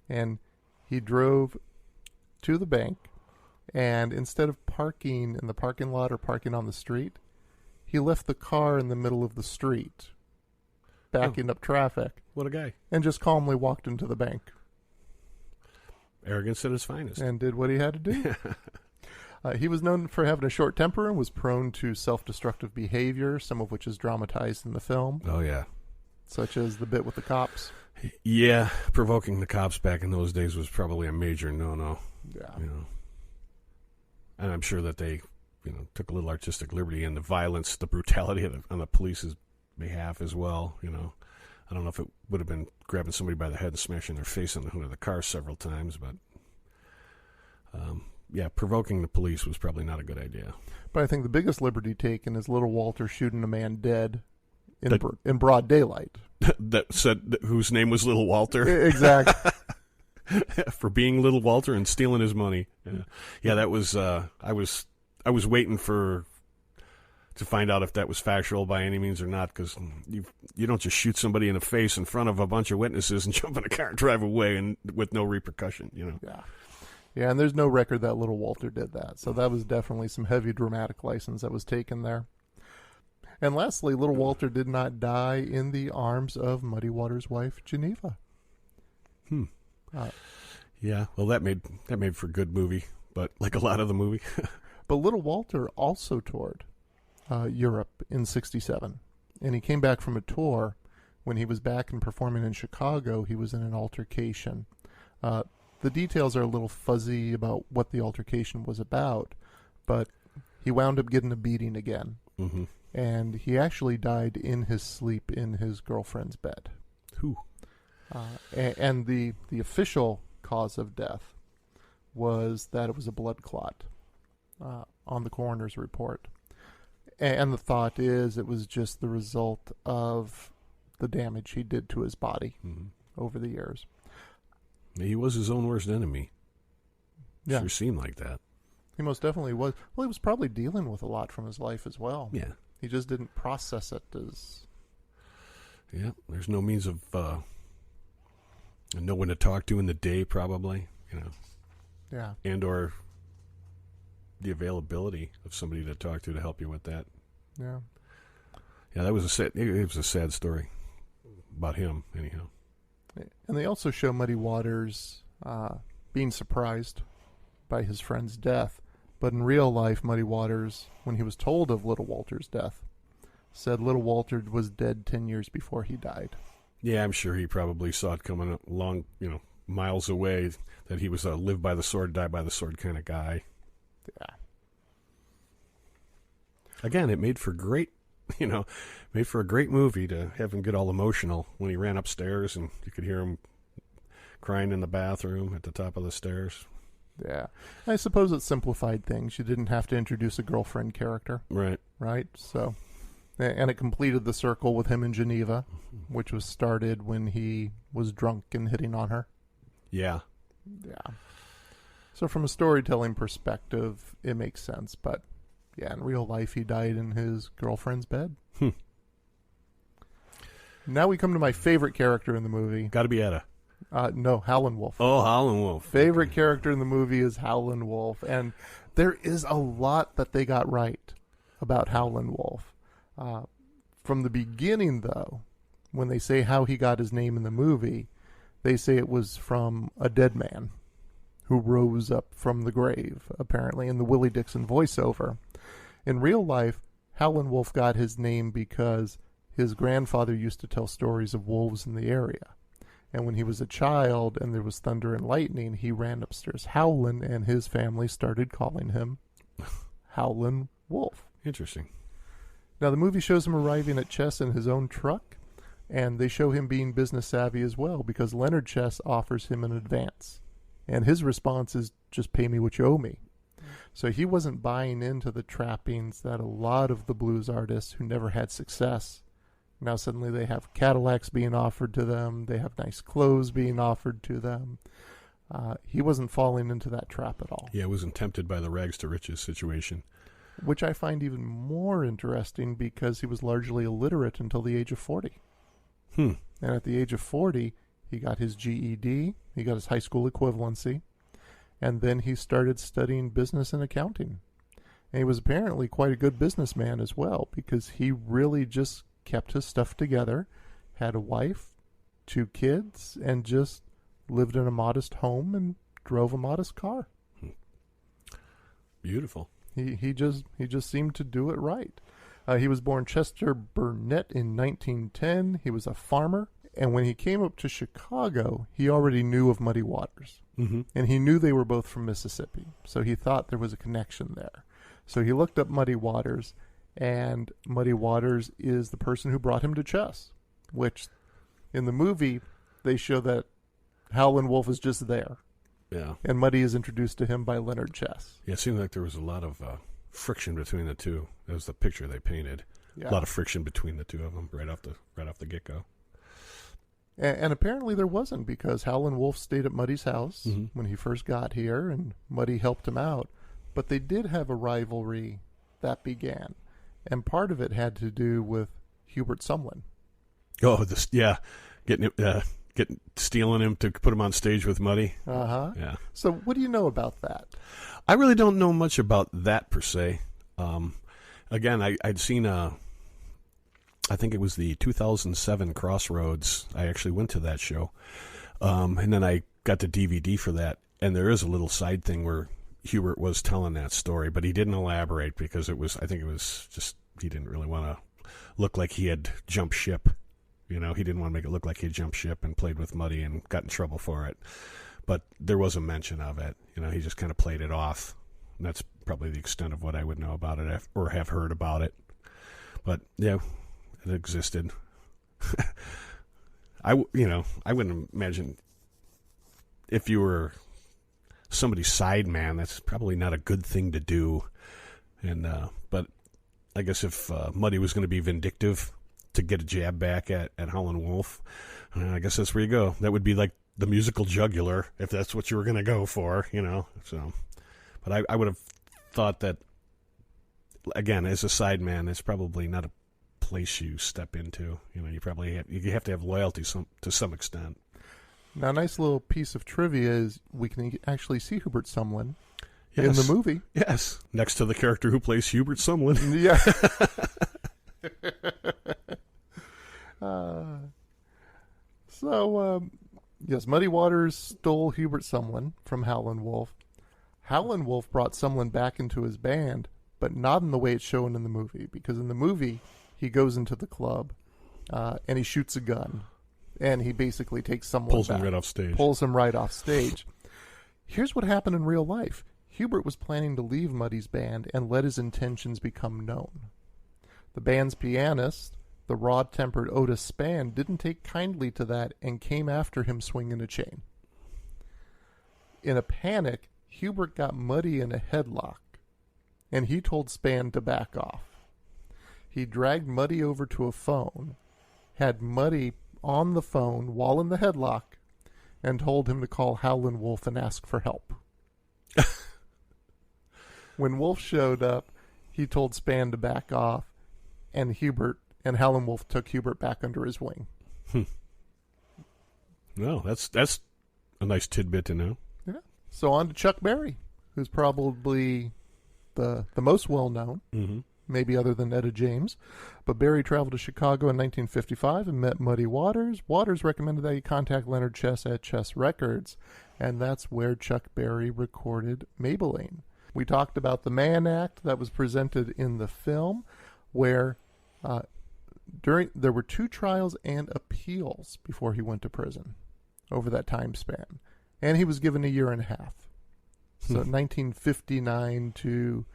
A: and he drove to the bank, and instead of parking in the parking lot or parking on the street, he left the car in the middle of the street, backing up traffic.
B: What a guy.
A: And just calmly walked into the bank.
B: Arrogance at its finest.
A: And did what he had to do. He was known for having a short temper and was prone to self-destructive behavior, some of which is dramatized in the film.
B: Oh, yeah.
A: Such as the bit with the cops.
B: Yeah, provoking the cops back in those days was probably a major no-no.
A: Yeah.
B: And I'm sure that they, took a little artistic liberty in the violence, the brutality on the police's behalf as well. I don't know if it would have been grabbing somebody by the head and smashing their face on the hood of the car several times, but yeah, provoking the police was probably not a good idea.
A: But I think the biggest liberty taken is Little Walter shooting a man dead in broad daylight.
B: That said, whose name was Little Walter?
A: Exactly.
B: For being Little Walter and stealing his money. Yeah, that was. I was waiting to find out if that was factual by any means or not, because you don't just shoot somebody in the face in front of a bunch of witnesses and jump in a car and drive away and with no repercussion.
A: Yeah, and there's no record that Little Walter did that, so that was definitely some heavy dramatic license that was taken there. And lastly, Little Walter did not die in the arms of Muddy Waters' wife, Geneva.
B: Yeah, well, that made for a good movie, but like a lot of the movie.
A: But Little Walter also toured Europe in '67. and he came back from a tour. When he was back and performing in Chicago, he was in an altercation. The details are a little fuzzy about what the altercation was about, but he wound up getting a beating again.
B: Mm-hmm.
A: And he actually died in his sleep in his girlfriend's bed.
B: Whew.
A: And the official cause of death was that it was a blood clot on the coroner's report. And the thought is it was just the result of the damage he did to his body over the years.
B: He was his own worst enemy.
A: Yeah.
B: Sure seemed like that.
A: He most definitely was. Well, he was probably dealing with a lot from his life as well.
B: Yeah.
A: He just didn't process it as...
B: Yeah, there's no means of... no one to talk to in the day, probably,
A: Yeah.
B: And or the availability of somebody to talk to help you with that.
A: Yeah.
B: Yeah, it was a sad story about him, anyhow.
A: And they also show Muddy Waters being surprised by his friend's death. But in real life, Muddy Waters, when he was told of Little Walter's death, said Little Walter was dead 10 years before he died.
B: Yeah, I'm sure he probably saw it coming along, miles away, that he was a live by the sword, die by the sword kind of guy.
A: Yeah.
B: Again, it made for a great movie to have him get all emotional when he ran upstairs and you could hear him crying in the bathroom at the top of the stairs.
A: Yeah. I suppose it simplified things. You didn't have to introduce a girlfriend character.
B: Right.
A: Right? So, and it completed the circle with him in Geneva, which was started when he was drunk and hitting on her.
B: Yeah.
A: Yeah. So from a storytelling perspective, it makes sense. But, yeah, in real life, he died in his girlfriend's bed. Now we come to my favorite character in the movie.
B: Got to be Etta.
A: No, Howlin Wolf.
B: Oh, Howlin Wolf.
A: Favorite character in the movie is Howlin Wolf. And there is a lot that they got right about Howlin Wolf. From the beginning, though, when they say how he got his name in the movie, they say it was from a dead man who rose up from the grave, apparently, in the Willie Dixon voiceover. In real life, Howlin Wolf got his name because his grandfather used to tell stories of wolves in the area. And when he was a child and there was thunder and lightning, he ran upstairs howling, and his family started calling him Howlin Wolf.
B: Interesting.
A: Now, the movie shows him arriving at Chess in his own truck, and they show him being business savvy as well, because Leonard Chess offers him an advance. And his response is, just pay me what you owe me. So he wasn't buying into the trappings that a lot of the blues artists who never had success, now suddenly they have Cadillacs being offered to them, they have nice clothes being offered to them. He wasn't falling into that trap at all.
B: Yeah, he wasn't tempted by the rags to riches situation.
A: Which I find even more interesting because he was largely illiterate until the age of 40. And at the age of 40, he got his GED, he got his high school equivalency, and then he started studying business and accounting. And he was apparently quite a good businessman as well, because he really just kept his stuff together, had a wife, 2 kids, and just lived in a modest home and drove a modest car.
B: Beautiful.
A: He just seemed to do it right. He was born Chester Burnett in 1910. He was a farmer. And when he came up to Chicago, he already knew of Muddy Waters. And he knew they were both from Mississippi. So he thought there was a connection there. So he looked up Muddy Waters, and Muddy Waters is the person who brought him to Chess, which in the movie, they show that Howlin Wolf is just there.
B: Yeah.
A: And Muddy is introduced to him by Leonard Chess.
B: Yeah, it seemed like there was a lot of friction between the two. That was the picture they painted.
A: Yeah.
B: A lot of friction between the two of them right off the get-go.
A: And apparently there wasn't, because Howlin Wolf stayed at Muddy's house when he first got here, and Muddy helped him out. But they did have a rivalry that began. And part of it had to do with Hubert Sumlin.
B: Oh, stealing him to put him on stage with Muddy. Yeah.
A: So what do you know about that?
B: I really don't know much about that per se. Again, I'd seen I think it was the 2007 Crossroads. I actually went to that show. And then I got the DVD for that. And there is a little side thing where Hubert was telling that story, but he didn't elaborate because he didn't really want to look like he had jumped ship. You know, he didn't want to make it look like he had jumped ship and played with Muddy and got in trouble for it. But there was a mention of it. You know, he just kind of played it off. And that's probably the extent of what I would know about it or have heard about it. But, yeah, it existed. I wouldn't imagine if you were somebody's side man, that's probably not a good thing to do. And but I guess if Muddy was going to be vindictive to get a jab back at Howlin Wolf, I guess that's where you go. That would be like the musical jugular, if that's what you were going to go for, you know. So, but I would have thought that, again, as a side man, it's probably not a place you step into. You know, you have to have loyalty to some extent.
A: Now, a nice little piece of trivia is we can actually see Hubert Sumlin
B: Yes.
A: in the movie.
B: Yes, next to the character who plays Hubert Sumlin.
A: Yeah. Yes, Muddy Waters stole Hubert Sumlin from Howlin Wolf. Howlin Wolf brought Sumlin back into his band, but not in the way it's shown in the movie, because in the movie, he goes into the club and he shoots a gun, and he basically takes someone
B: Pulls
A: back.
B: him right off stage.
A: Pulls him right off stage. Here's what happened in real life. Hubert was planning to leave Muddy's band and let his intentions become known. The band's pianist, the raw-tempered Otis Spann, didn't take kindly to that and came after him swinging a chain. In a panic, Hubert got Muddy in a headlock, and he told Spann to back off. He dragged Muddy over to a phone, had Muddy on the phone while in the headlock, and told him to call Howlin Wolf and ask for help. When Wolf showed up, he told Spann to back off, and Howlin Wolf took Hubert back under his wing.
B: No, that's a nice tidbit to know.
A: Yeah. So on to Chuck Berry, who's probably the most well-known, maybe other than Etta James. But Berry traveled to Chicago in 1955 and met Muddy Waters. Waters recommended that he contact Leonard Chess at Chess Records, and that's where Chuck Berry recorded Maybelline. We talked about the Mann Act that was presented in the film, where there were 2 trials and appeals before he went to prison over that time span. And he was given a year and a half. So 1959 to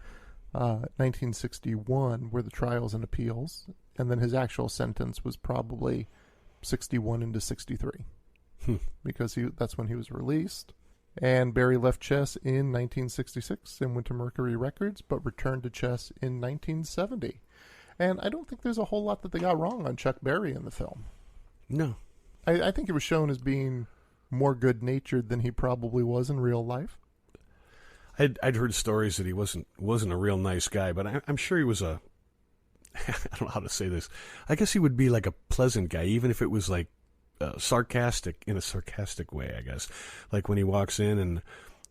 A: 1961 were the trials and appeals. And then his actual sentence was probably 61 into 63. Because that's when he was released. And Berry left Chess in 1966 and went to Mercury Records, but returned to Chess in 1970. And I don't think there's a whole lot that they got wrong on Chuck Berry in the film.
B: No.
A: I think he was shown as being more good-natured than he probably was in real life.
B: I'd heard stories that he wasn't a real nice guy, but I'm sure he was I don't know how to say this. I guess he would be like a pleasant guy, even if it was like sarcastic, in a sarcastic way, I guess. Like when he walks in and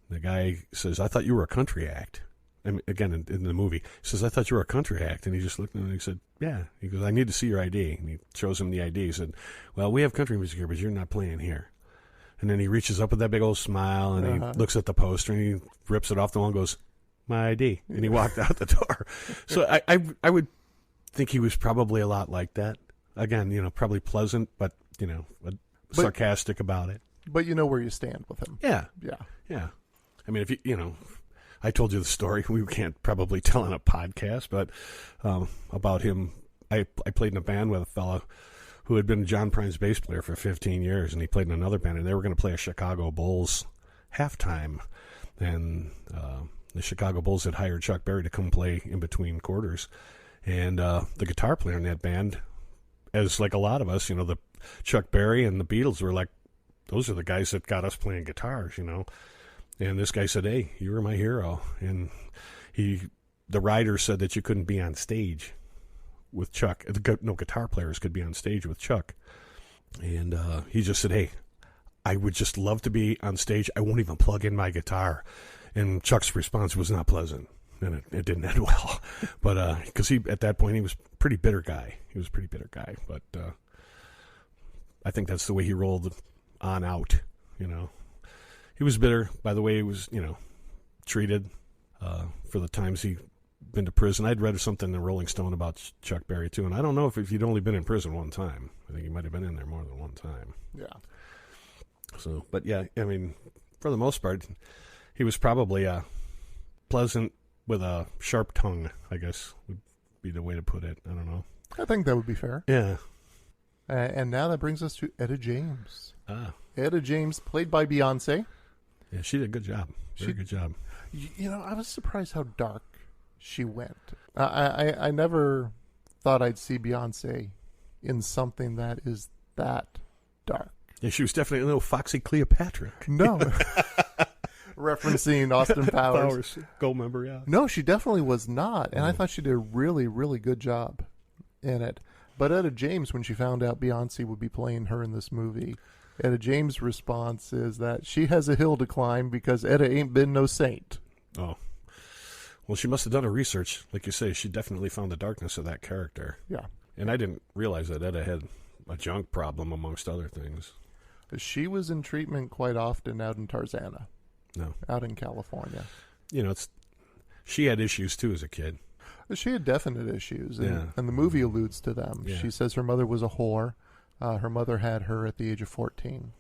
B: the guy says, "I thought you were a country act." And again, in the movie, he says, "I thought you were a country act." And he just looked at him and he said, "Yeah." He goes, "I need to see your ID." And he shows him the ID. He said, "Well, we have country music here, but you're not playing here." And then he reaches up with that big old smile and he looks at the poster and he rips it off the wall and goes, "My ID." And he walked out the door. So I would think he was probably a lot like that. Again, probably pleasant, but, sarcastic about it.
A: But you know where you stand with him.
B: Yeah. I mean, if I told you the story. We can't probably tell on a podcast, but about him, I played in a band with a fellow who had been John Prine's bass player for 15 years, and he played in another band, and they were going to play a Chicago Bulls halftime. And the Chicago Bulls had hired Chuck Berry to come play in between quarters. And the guitar player in that band, as like a lot of us, the Chuck Berry and the Beatles were like, those are the guys that got us playing guitars, And this guy said, "Hey, you were my hero." And the writer said that you couldn't be on stage with Chuck. No guitar players could be on stage with Chuck. And he just said, "Hey, I would just love to be on stage. I won't even plug in my guitar." And Chuck's response was not pleasant. And it didn't end well. But because at that point, he was a pretty bitter guy. But I think that's the way he rolled on out, He was bitter by the way he was, treated for the times he been to prison. I'd read something in Rolling Stone about Chuck Berry too, and I don't know if he'd only been in prison one time. I think he might have been in there more than one time.
A: Yeah.
B: So, but yeah, I mean, for the most part, he was probably pleasant with a sharp tongue, I guess would be the way to put it. I don't know.
A: I think that would be fair.
B: Yeah.
A: And now that brings us to Etta James.
B: Ah.
A: Etta James, played by Beyonce.
B: Yeah, she did a good job. Very good job.
A: You know, I was surprised how dark she went. I never thought I'd see Beyonce in something that is that dark.
B: Yeah, she was definitely a little foxy Cleopatra.
A: No. Referencing Austin Powers.
B: Gold member, yeah.
A: No, she definitely was not. And I thought she did a really, really good job in it. But Etta James, when she found out Beyonce would be playing her in this movie, Etta James' response is that she has a hill to climb because Etta ain't been no saint.
B: Oh. Well, she must have done her research. Like you say, she definitely found the darkness of that character.
A: Yeah.
B: And I didn't realize that Etta had a junk problem, amongst other things.
A: She was in treatment quite often out in Tarzana.
B: No.
A: Out in California.
B: You know, she had issues, too, as a kid.
A: She had definite issues, and,
B: Yeah.
A: and the movie alludes to them.
B: Yeah.
A: She says her mother was a whore. Her mother had her at the age of 14,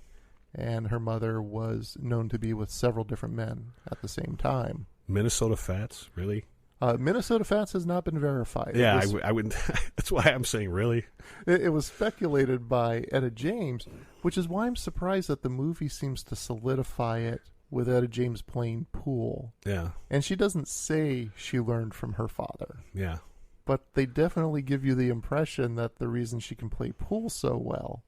A: and her mother was known to be with several different men at the same time.
B: Minnesota Fats, really?
A: Minnesota Fats has not been verified.
B: Yeah, I wouldn't. That's why I'm saying really.
A: It was speculated by Etta James, which is why I'm surprised that the movie seems to solidify it with Etta James playing pool.
B: Yeah.
A: And she doesn't say she learned from her father.
B: Yeah.
A: But they definitely give you the impression that the reason she can play pool so well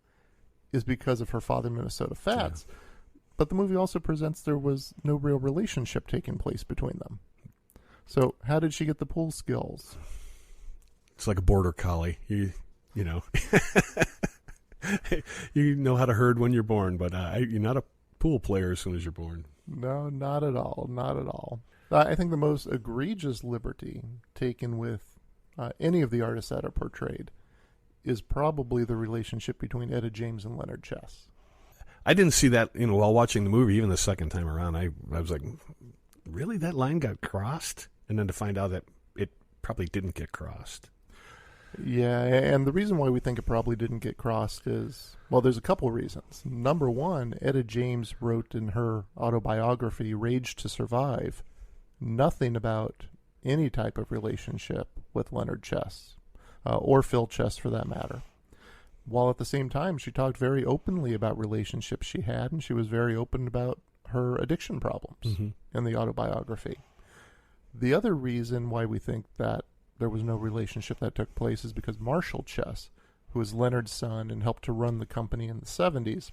A: is because of her father, Minnesota Fats. Yeah. But the movie also presents there was no real relationship taking place between them. So how did she get the pool skills?
B: It's like a border collie. You know. You know how to herd when you're born, but you're not a pool player as soon as you're born.
A: No, not at all. Not at all. I think the most egregious liberty taken with any of the artists that are portrayed is probably the relationship between Etta James and Leonard Chess.
B: I didn't see that, while watching the movie, even the second time around. I was like, really? That line got crossed? And then to find out that it probably didn't get crossed.
A: Yeah, and the reason why we think it probably didn't get crossed is, well, there's a couple reasons. Number one, Etta James wrote in her autobiography, Rage to Survive, nothing about any type of relationship with Leonard Chess, or Phil Chess for that matter. While at the same time, she talked very openly about relationships she had, and she was very open about her addiction problems in the autobiography. The other reason why we think that there was no relationship that took place is because Marshall Chess, who was Leonard's son and helped to run the company in the 70s,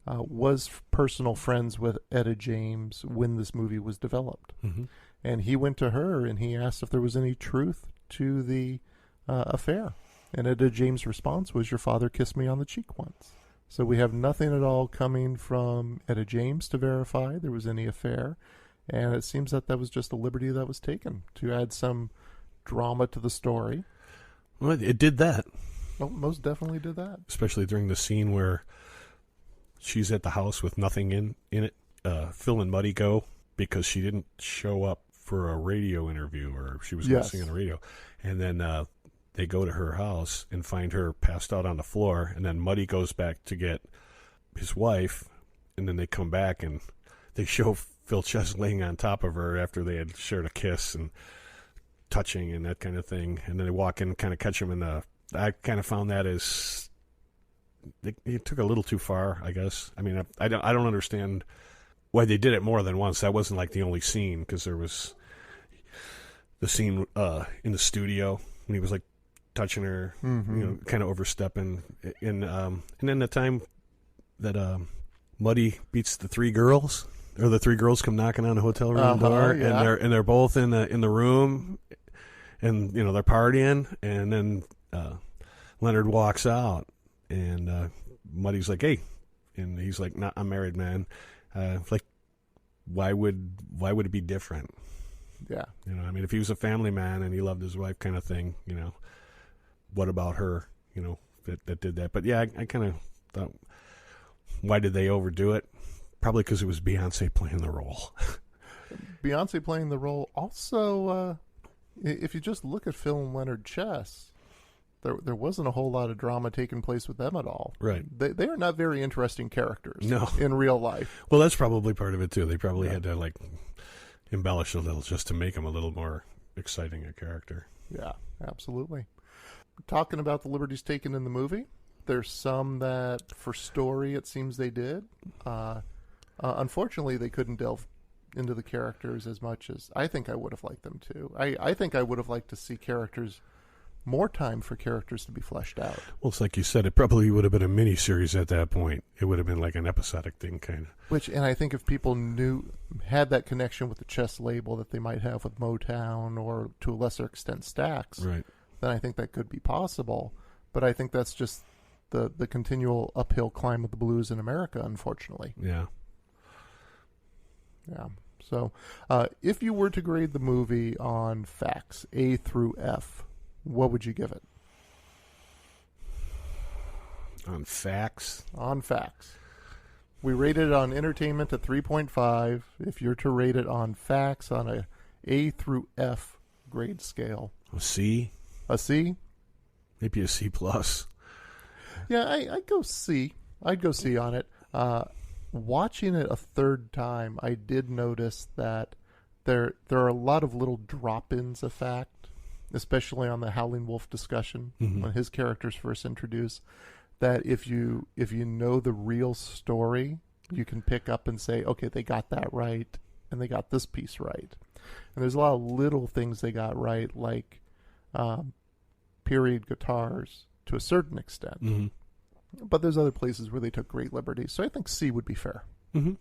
A: was personal friends with Etta James when this movie was developed. Mm-hmm. And he went to her and he asked if there was any truth to the affair. And Etta James' response was, "Your father kissed me on the cheek once." So we have nothing at all coming from Etta James to verify there was any affair. And it seems that was just a liberty that was taken to add some drama to the story.
B: Well, it did that.
A: Oh, most definitely did that.
B: Especially during the scene where she's at the house with nothing in it. Phil and Muddy go because she didn't show up for a radio interview, or she was listening on the radio. And then they go to her house and find her passed out on the floor. And then Muddy goes back to get his wife. And then they come back and they show Phil Chess laying on top of her after they had shared a kiss and touching and that kind of thing. And then they walk in and kind of catch him in the... I kind of found that as... It took a little too far, I guess. I mean, I don't understand why they did it more than once. That wasn't like the only scene, because there was the scene in the studio when he was like touching her, kind of overstepping. And then the time that Muddy beats the three girls, or the three girls come knocking on the hotel room door, and they're both in the room, and they're partying, and then Leonard walks out, and Muddy's like, "Hey," and he's like, "Nah, I'm married, man." Like, why would it be different?
A: Yeah,
B: I mean, if he was a family man and he loved his wife, kind of thing, what about her? That did that. But yeah, I kind of thought, why did they overdo it? Probably because it was Beyonce playing the role.
A: Beyonce playing the role. Also, If you just look at Phil and Leonard Chess, there wasn't a whole lot of drama taking place with them at all.
B: Right.
A: They are not very interesting characters.
B: No.
A: In real life.
B: Well, that's probably part of it too. They probably had to like embellish a little just to make them a little more exciting a character.
A: Yeah, absolutely. Talking about the liberties taken in the movie, there's some that for story it seems they did. Unfortunately, they couldn't delve into the characters as much as I think I would have liked them to. I think I would have liked to see more time for characters to be fleshed out.
B: Well, it's like you said, it probably would have been a mini-series at that point. It would have been like an episodic thing, kind of.
A: And I think if people had that connection with the Chess label that they might have with Motown or to a lesser extent Stax,
B: right,
A: then I think that could be possible. But I think that's just the continual uphill climb of the blues in America, unfortunately.
B: Yeah.
A: Yeah. So if you were to grade the movie on facts, A through F, what would you give it?
B: On facts?
A: On facts. We rated it on entertainment at 3.5. If you're to rate it on facts on a A through F grade scale.
B: A C?
A: A C?
B: Maybe a C plus.
A: Yeah, I'd go C. I'd go C on it. Watching it a third time, I did notice that there are a lot of little drop-ins of fact, especially on the Howlin Wolf discussion when his character's first introduced, that if you know the real story, you can pick up and say, okay, they got that right, and they got this piece right. And there's a lot of little things they got right, like period guitars to a certain extent.
B: Mm-hmm.
A: But there's other places where they took great liberties. So I think C would be fair.
B: Mm-hmm.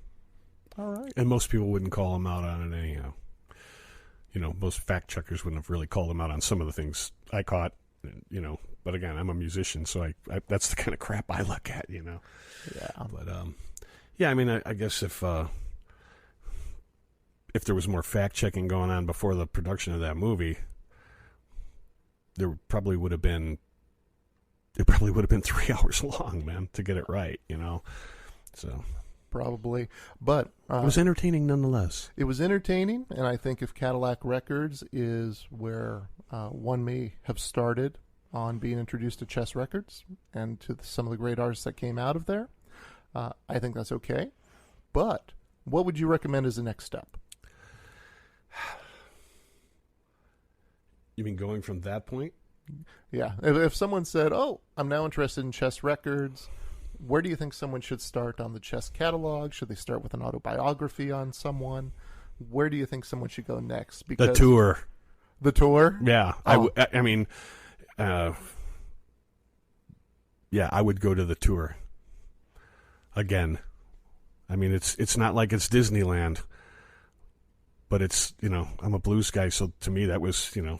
A: All right.
B: And most people wouldn't call him out on it anyhow. You know, most fact checkers wouldn't have really called him out on some of the things I caught, you know. But again, I'm a musician, so I that's the kind of crap I look at, you know.
A: Yeah.
B: But, yeah, I mean, I guess if there was more fact checking going on before the production of that movie, there probably would have been 3 hours long, man, to get it right, you know. So
A: probably, but
B: it was entertaining nonetheless.
A: It was entertaining, and I think if Cadillac Records is where one may have started on being introduced to Chess Records and to some of the great artists that came out of there, I think that's okay. But what would you recommend as the next step?
B: You mean going from that point?
A: Yeah. If someone said, oh, I'm now interested in Chess Records, where do you think someone should start on the Chess catalog? Should they start with an autobiography on someone? Where do you think someone should go next? Because
B: the tour.
A: The tour?
B: Yeah.
A: Oh.
B: I mean, yeah, I would go to the tour again. I mean, it's not like it's Disneyland, but it's, you know, I'm a blues guy, so to me that was, you know,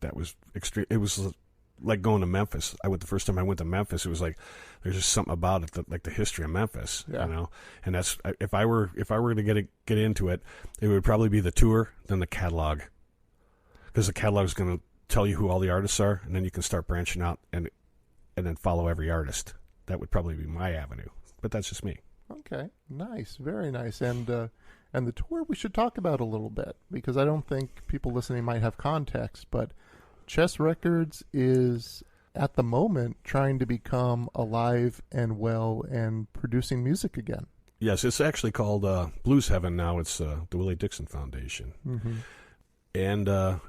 B: that was extreme. It was like going to Memphis. The first time I went to Memphis, it was like there's just something about it, like the history of Memphis, you know. And that's if I were to get into it, it would probably be the tour, then the catalog, because the catalog is going to tell you who all the artists are, and then you can start branching out and then follow every artist. That would probably be my avenue, but that's just me.
A: Okay, nice, very nice. And the tour we should talk about a little bit, because I don't think people listening might have context, but Chess Records is at the moment trying to become alive and well and producing music again.
B: Yes, it's actually called Blues Heaven now. It's the Willie Dixon Foundation.
A: Mm-hmm.
B: And I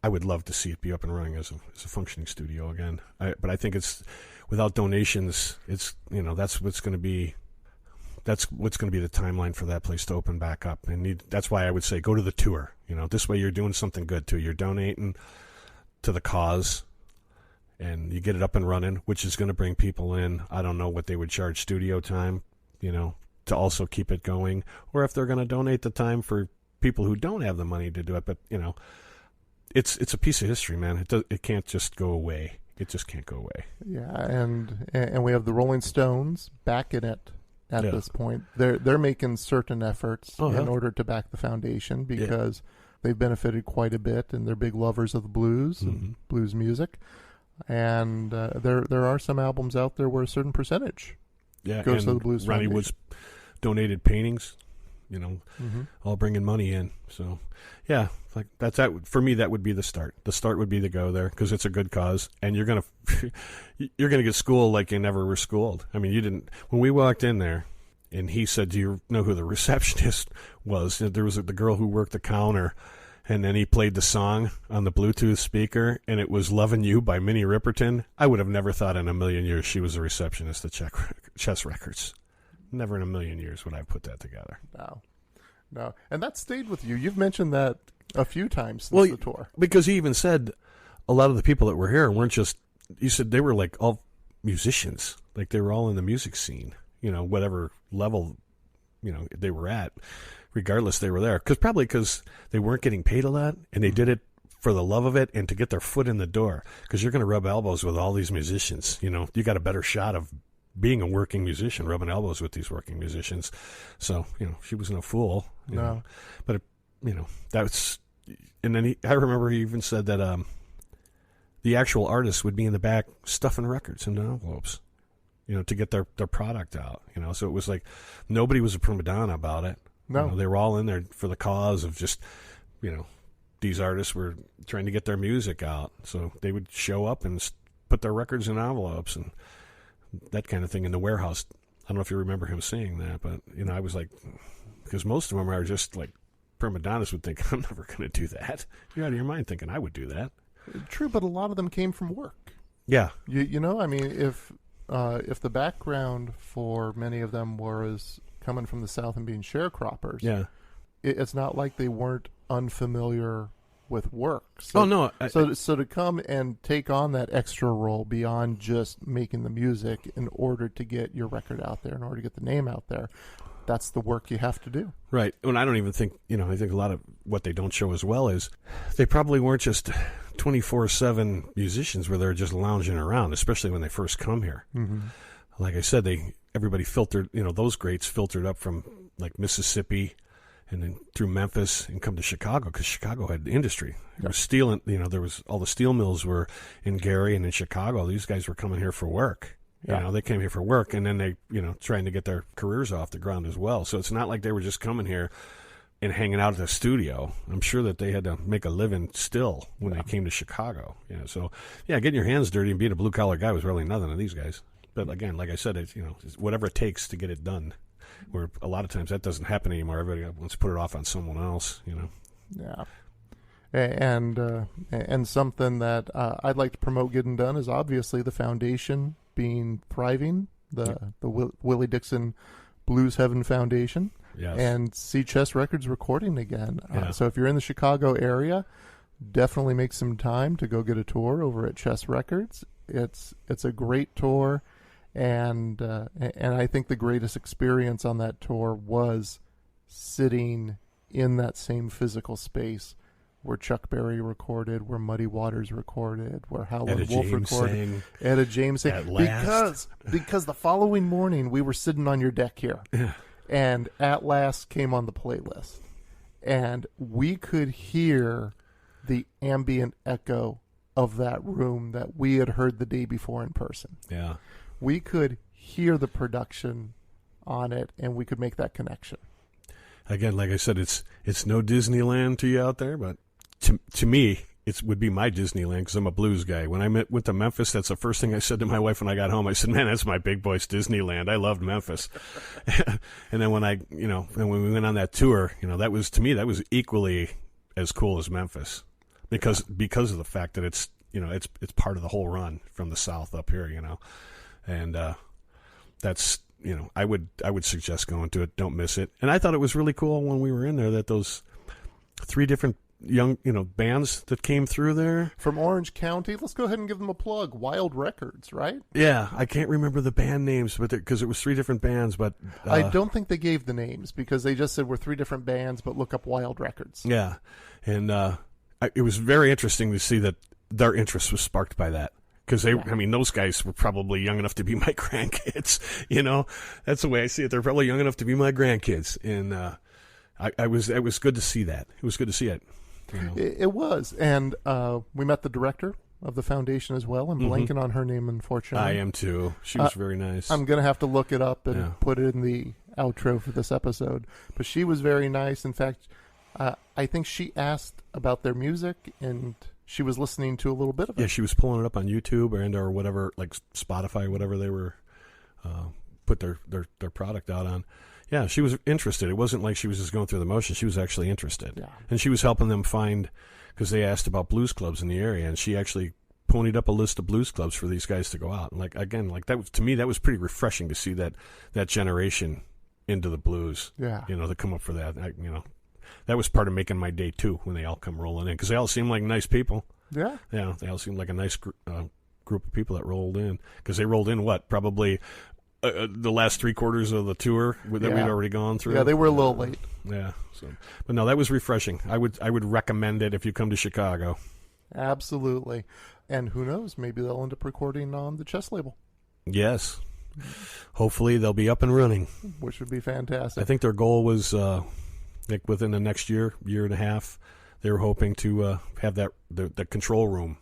B: would love to see it be up and running as a functioning studio again. But I think it's without donations, it's, you know, that's what's going to be the timeline for that place to open back up. And that's why I would say go to the tour. You know, this way you're doing something good too. You're donating to the cause, and you get it up and running, which is going to bring people in. I don't know what they would charge studio time, you know, to also keep it going, or if they're going to donate the time for people who don't have the money to do it. But, you know, it's a piece of history, man. It can't just go away. It just can't go away.
A: Yeah, and we have the Rolling Stones back in it at this point. They're making certain efforts in order to back the foundation, because they've benefited quite a bit, and they're big lovers of the blues and blues music. And there are some albums out there where a certain percentage goes to the blues
B: Ronnie
A: foundation.
B: Wood's donated paintings all bringing money in. So, yeah, like for me, that would be the start. The start would be to go there because it's a good cause, and you're gonna get schooled like you never were schooled. I mean, you didn't when we walked in there, and he said, "Do you know who the receptionist was?" There was the girl who worked the counter. And then he played the song on the Bluetooth speaker, and it was Lovin' You by Minnie Riperton. I would have never thought in a million years she was a receptionist at Chess Records. Never in a million years would I put that together.
A: No. And that stayed with you. You've mentioned that a few times since the tour.
B: Because he even said a lot of the people that were here weren't just, he said they were like all musicians. Like they were all in the music scene, whatever level, they were at. Regardless, they were there because they weren't getting paid a lot, and they did it for the love of it and to get their foot in the door. Because you're going to rub elbows with all these musicians. You got a better shot of being a working musician, rubbing elbows with these working musicians. So she was no fool.
A: No,
B: but that's. And then I remember he even said that the actual artists would be in the back stuffing records into envelopes, to get their product out. So it was like nobody was a prima donna about it.
A: No.
B: They were all in there for the cause of just, these artists were trying to get their music out. So they would show up and put their records in envelopes and that kind of thing in the warehouse. I don't know if you remember him saying that, but, I was like, because most of them are just like prima donnas would think, I'm never going to do that. You're out of your mind thinking I would do that.
A: True, but a lot of them came from work.
B: Yeah.
A: I mean, if the background for many of them was coming from the South and being sharecroppers, it's not like they weren't unfamiliar with work. So,
B: no.
A: So to come and take on that extra role beyond just making the music in order to get your record out there, in order to get the name out there, that's the work you have to do.
B: Right. And I don't even think, I think a lot of what they don't show as well is they probably weren't just 24/7 musicians where they're just lounging around, especially when they first come here.
A: Mm-hmm.
B: Like I said, everybody filtered, those greats filtered up from like Mississippi and then through Memphis and come to Chicago because Chicago had industry. There was steel, there was all the steel mills were in Gary and in Chicago. These guys were coming here for work. They came here for work and then they, trying to get their careers off the ground as well. So it's not like they were just coming here and hanging out at the studio. I'm sure that they had to make a living still when they came to Chicago. So getting your hands dirty and being a blue collar guy was really nothing to these guys. But again, like I said, it's, it's whatever it takes to get it done. Where a lot of times that doesn't happen anymore. Everybody wants to put it off on someone else.
A: Yeah, and something that I'd like to promote getting done is obviously the foundation being thriving, the Willie Dixon Blues Heaven Foundation, and see Chess Records recording again. So if you're in the Chicago area, definitely make some time to go get a tour over at Chess Records. It's a great tour. And I think the greatest experience on that tour was sitting in that same physical space where Chuck Berry recorded, where Muddy Waters recorded, where Howlin Wolf recorded, Etta James sang. Because the following morning we were sitting on your deck here, and At Last came on the playlist, and we could hear the ambient echo of that room that we had heard the day before in person.
B: Yeah.
A: We could hear the production on it, and we could make that connection.
B: Again, like I said, it's no Disneyland to you out there, but to me, it would be my Disneyland because I'm a blues guy. When I went to Memphis, that's the first thing I said to my wife when I got home. I said, "Man, that's my big boy's Disneyland. I loved Memphis." And then when when we went on that tour, that was to me that was equally as cool as Memphis because of the fact that it's it's part of the whole run from the South up here, and that's I would suggest going to it. Don't miss it. And I thought it was really cool when we were in there that those 3 different young bands that came through there
A: from Orange County. Let's go ahead and give them a plug. Wild Records, right?
B: Yeah, I can't remember the band names, but because it was 3 different bands. But
A: I don't think they gave the names because they just said we're 3 different bands, but look up Wild Records.
B: Yeah, and it was very interesting to see that their interest was sparked by that. Because those guys were probably young enough to be my grandkids. That's the way I see it. They're probably young enough to be my grandkids, and it was good to see that. It was good to see it.
A: It was, and we met the director of the foundation as well. I'm blanking on her name, unfortunately.
B: I am too. She was very nice.
A: I'm gonna have to look it up and put it in the outro for this episode. But she was very nice. In fact, I think she asked about their music, and she was listening to a little bit of it.
B: Yeah, she was pulling it up on YouTube or whatever, like Spotify, whatever they were put their product out on. Yeah, she was interested. It wasn't like she was just going through the motions. She was actually interested.
A: Yeah.
B: And she was helping them find, because they asked about blues clubs in the area, and she actually ponied up a list of blues clubs for these guys to go out. And that was, to me, that was pretty refreshing to see that generation into the blues.
A: Yeah.
B: To come up for that. That was part of making my day too, when they all come rolling in, because they all seem like nice people.
A: Yeah.
B: Yeah, they all seemed like a nice group of people that rolled in, because they rolled in probably the last 3/4 of the tour that we'd already gone through.
A: Yeah, they were a little late.
B: Yeah, but no, that was refreshing. I would recommend it if you come to Chicago.
A: Absolutely. And who knows, maybe they'll end up recording on the Chess label.
B: Yes. Hopefully they'll be up and running,
A: which would be fantastic.
B: I think their goal was within the next year and a half, they were hoping to have the control room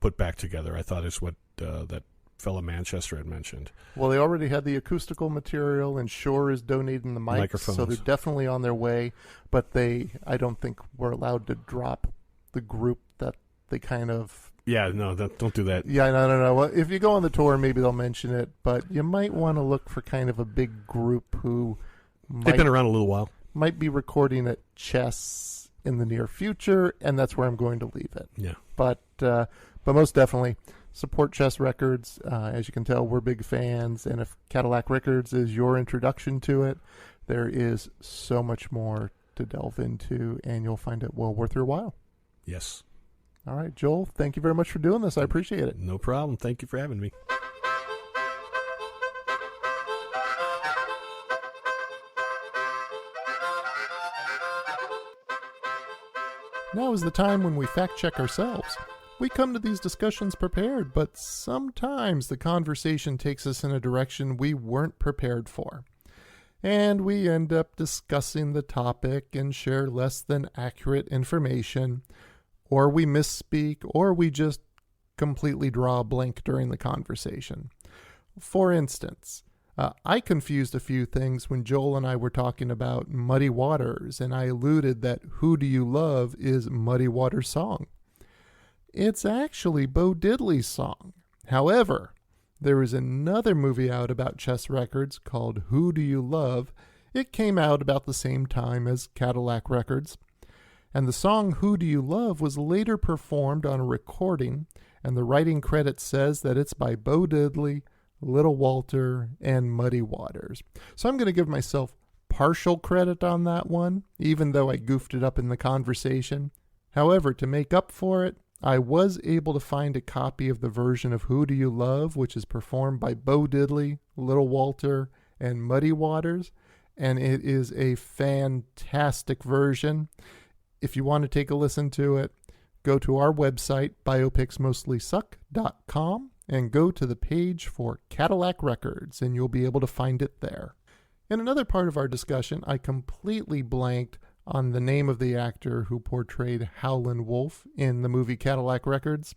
B: put back together. I thought is what that fellow Manchester had mentioned.
A: Well, they already had the acoustical material, and Shore is donating the mics,
B: microphones.
A: So they're definitely on their way. But I don't think we're allowed to drop the group that they kind of...
B: Yeah, no, don't do that.
A: Yeah, no. Well, if you go on the tour, maybe they'll mention it, but you might want to look for kind of a big group who
B: They've been around a little while.
A: Might be recording at Chess in the near future, and that's where I'm going to leave it.
B: Yeah.
A: But most definitely, support Chess Records. As you can tell, we're big fans, and if Cadillac Records is your introduction to it, there is so much more to delve into, and you'll find it well worth your while.
B: Yes.
A: All right, Joel, thank you very much for doing this. I appreciate it.
B: No problem. Thank you for having me.
A: Now is the time when we fact-check ourselves. We come to these discussions prepared, but sometimes the conversation takes us in a direction we weren't prepared for. And we end up discussing the topic and share less than accurate information, or we misspeak, or we just completely draw a blank during the conversation. For instance, I confused a few things when Joel and I were talking about Muddy Waters, and I alluded that Who Do You Love is Muddy Waters' song. It's actually Bo Diddley's song. However, there is another movie out about Chess Records called Who Do You Love? It came out about the same time as Cadillac Records. And the song Who Do You Love was later performed on a recording, and the writing credit says that it's by Bo Diddley, Little Walter, and Muddy Waters. So I'm going to give myself partial credit on that one, even though I goofed it up in the conversation. However, to make up for it, I was able to find a copy of the version of Who Do You Love, which is performed by Bo Diddley, Little Walter, and Muddy Waters, and it is a fantastic version. If you want to take a listen to it, go to our website, biopicsmostlysuck.com, and go to the page for Cadillac Records, and you'll be able to find it there. In another part of our discussion, I completely blanked on the name of the actor who portrayed Howlin Wolf in the movie Cadillac Records.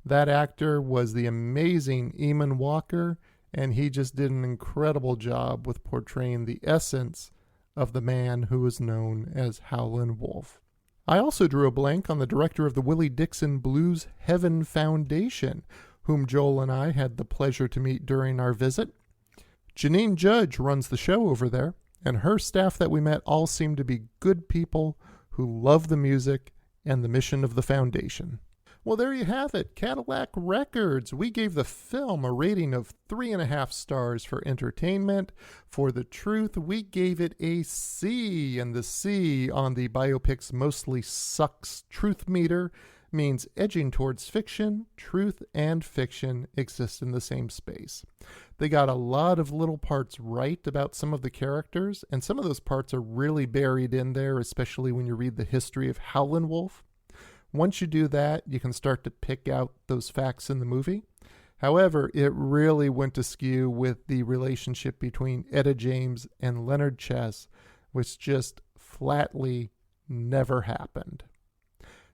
A: That actor was the amazing Eamon Walker, and he just did an incredible job with portraying the essence of the man who was known as Howlin Wolf. I also drew a blank on the director of the Willie Dixon Blues Heaven Foundation, whom Joel and I had the pleasure to meet during our visit. Janine Judge runs the show over there, and her staff that we met all seemed to be good people who love the music and the mission of the foundation. Well, there you have it, Cadillac Records. We gave the film a rating of 3.5 stars for entertainment. For the truth, we gave it a C, and the C on the Biopics Mostly Sucks truth meter means edging towards fiction. Truth and fiction exist in the same space. They got a lot of little parts right about some of the characters, and some of those parts are really buried in there, especially when you read the history of Howlin Wolf. Once you do that, you can start to pick out those facts in the movie. However, it really went askew with the relationship between Etta James and Leonard Chess, which just flatly never happened.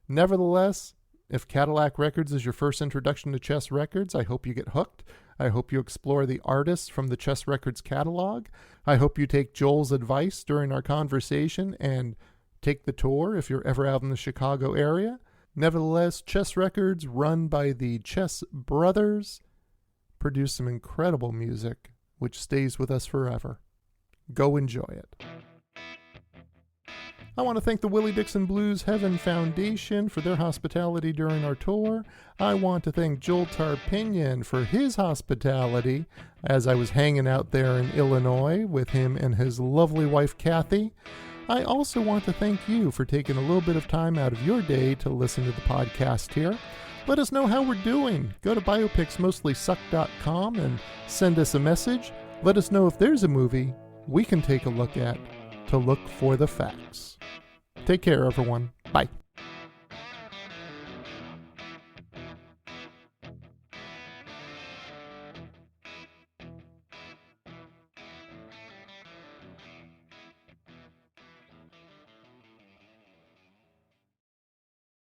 A: Nevertheless, if Cadillac Records is your first introduction to Chess Records, I hope you get hooked. I hope you explore the artists from the Chess Records catalog. I hope you take Joel's advice during our conversation and take the tour if you're ever out in the Chicago area. Nevertheless, Chess Records, run by the Chess Brothers, produce some incredible music which stays with us forever. Go enjoy it. I want to thank the Willie Dixon Blues Heaven Foundation for their hospitality during our tour. I want to thank Joel Tarpinian for his hospitality as I was hanging out there in Illinois with him and his lovely wife Kathy. I also want to thank you for taking a little bit of time out of your day to listen to the podcast here. Let us know how we're doing. Go to biopicsmostlysuck.com and send us a message. Let us know if there's a movie we can take a look at to look for the facts. Take care, everyone. Bye.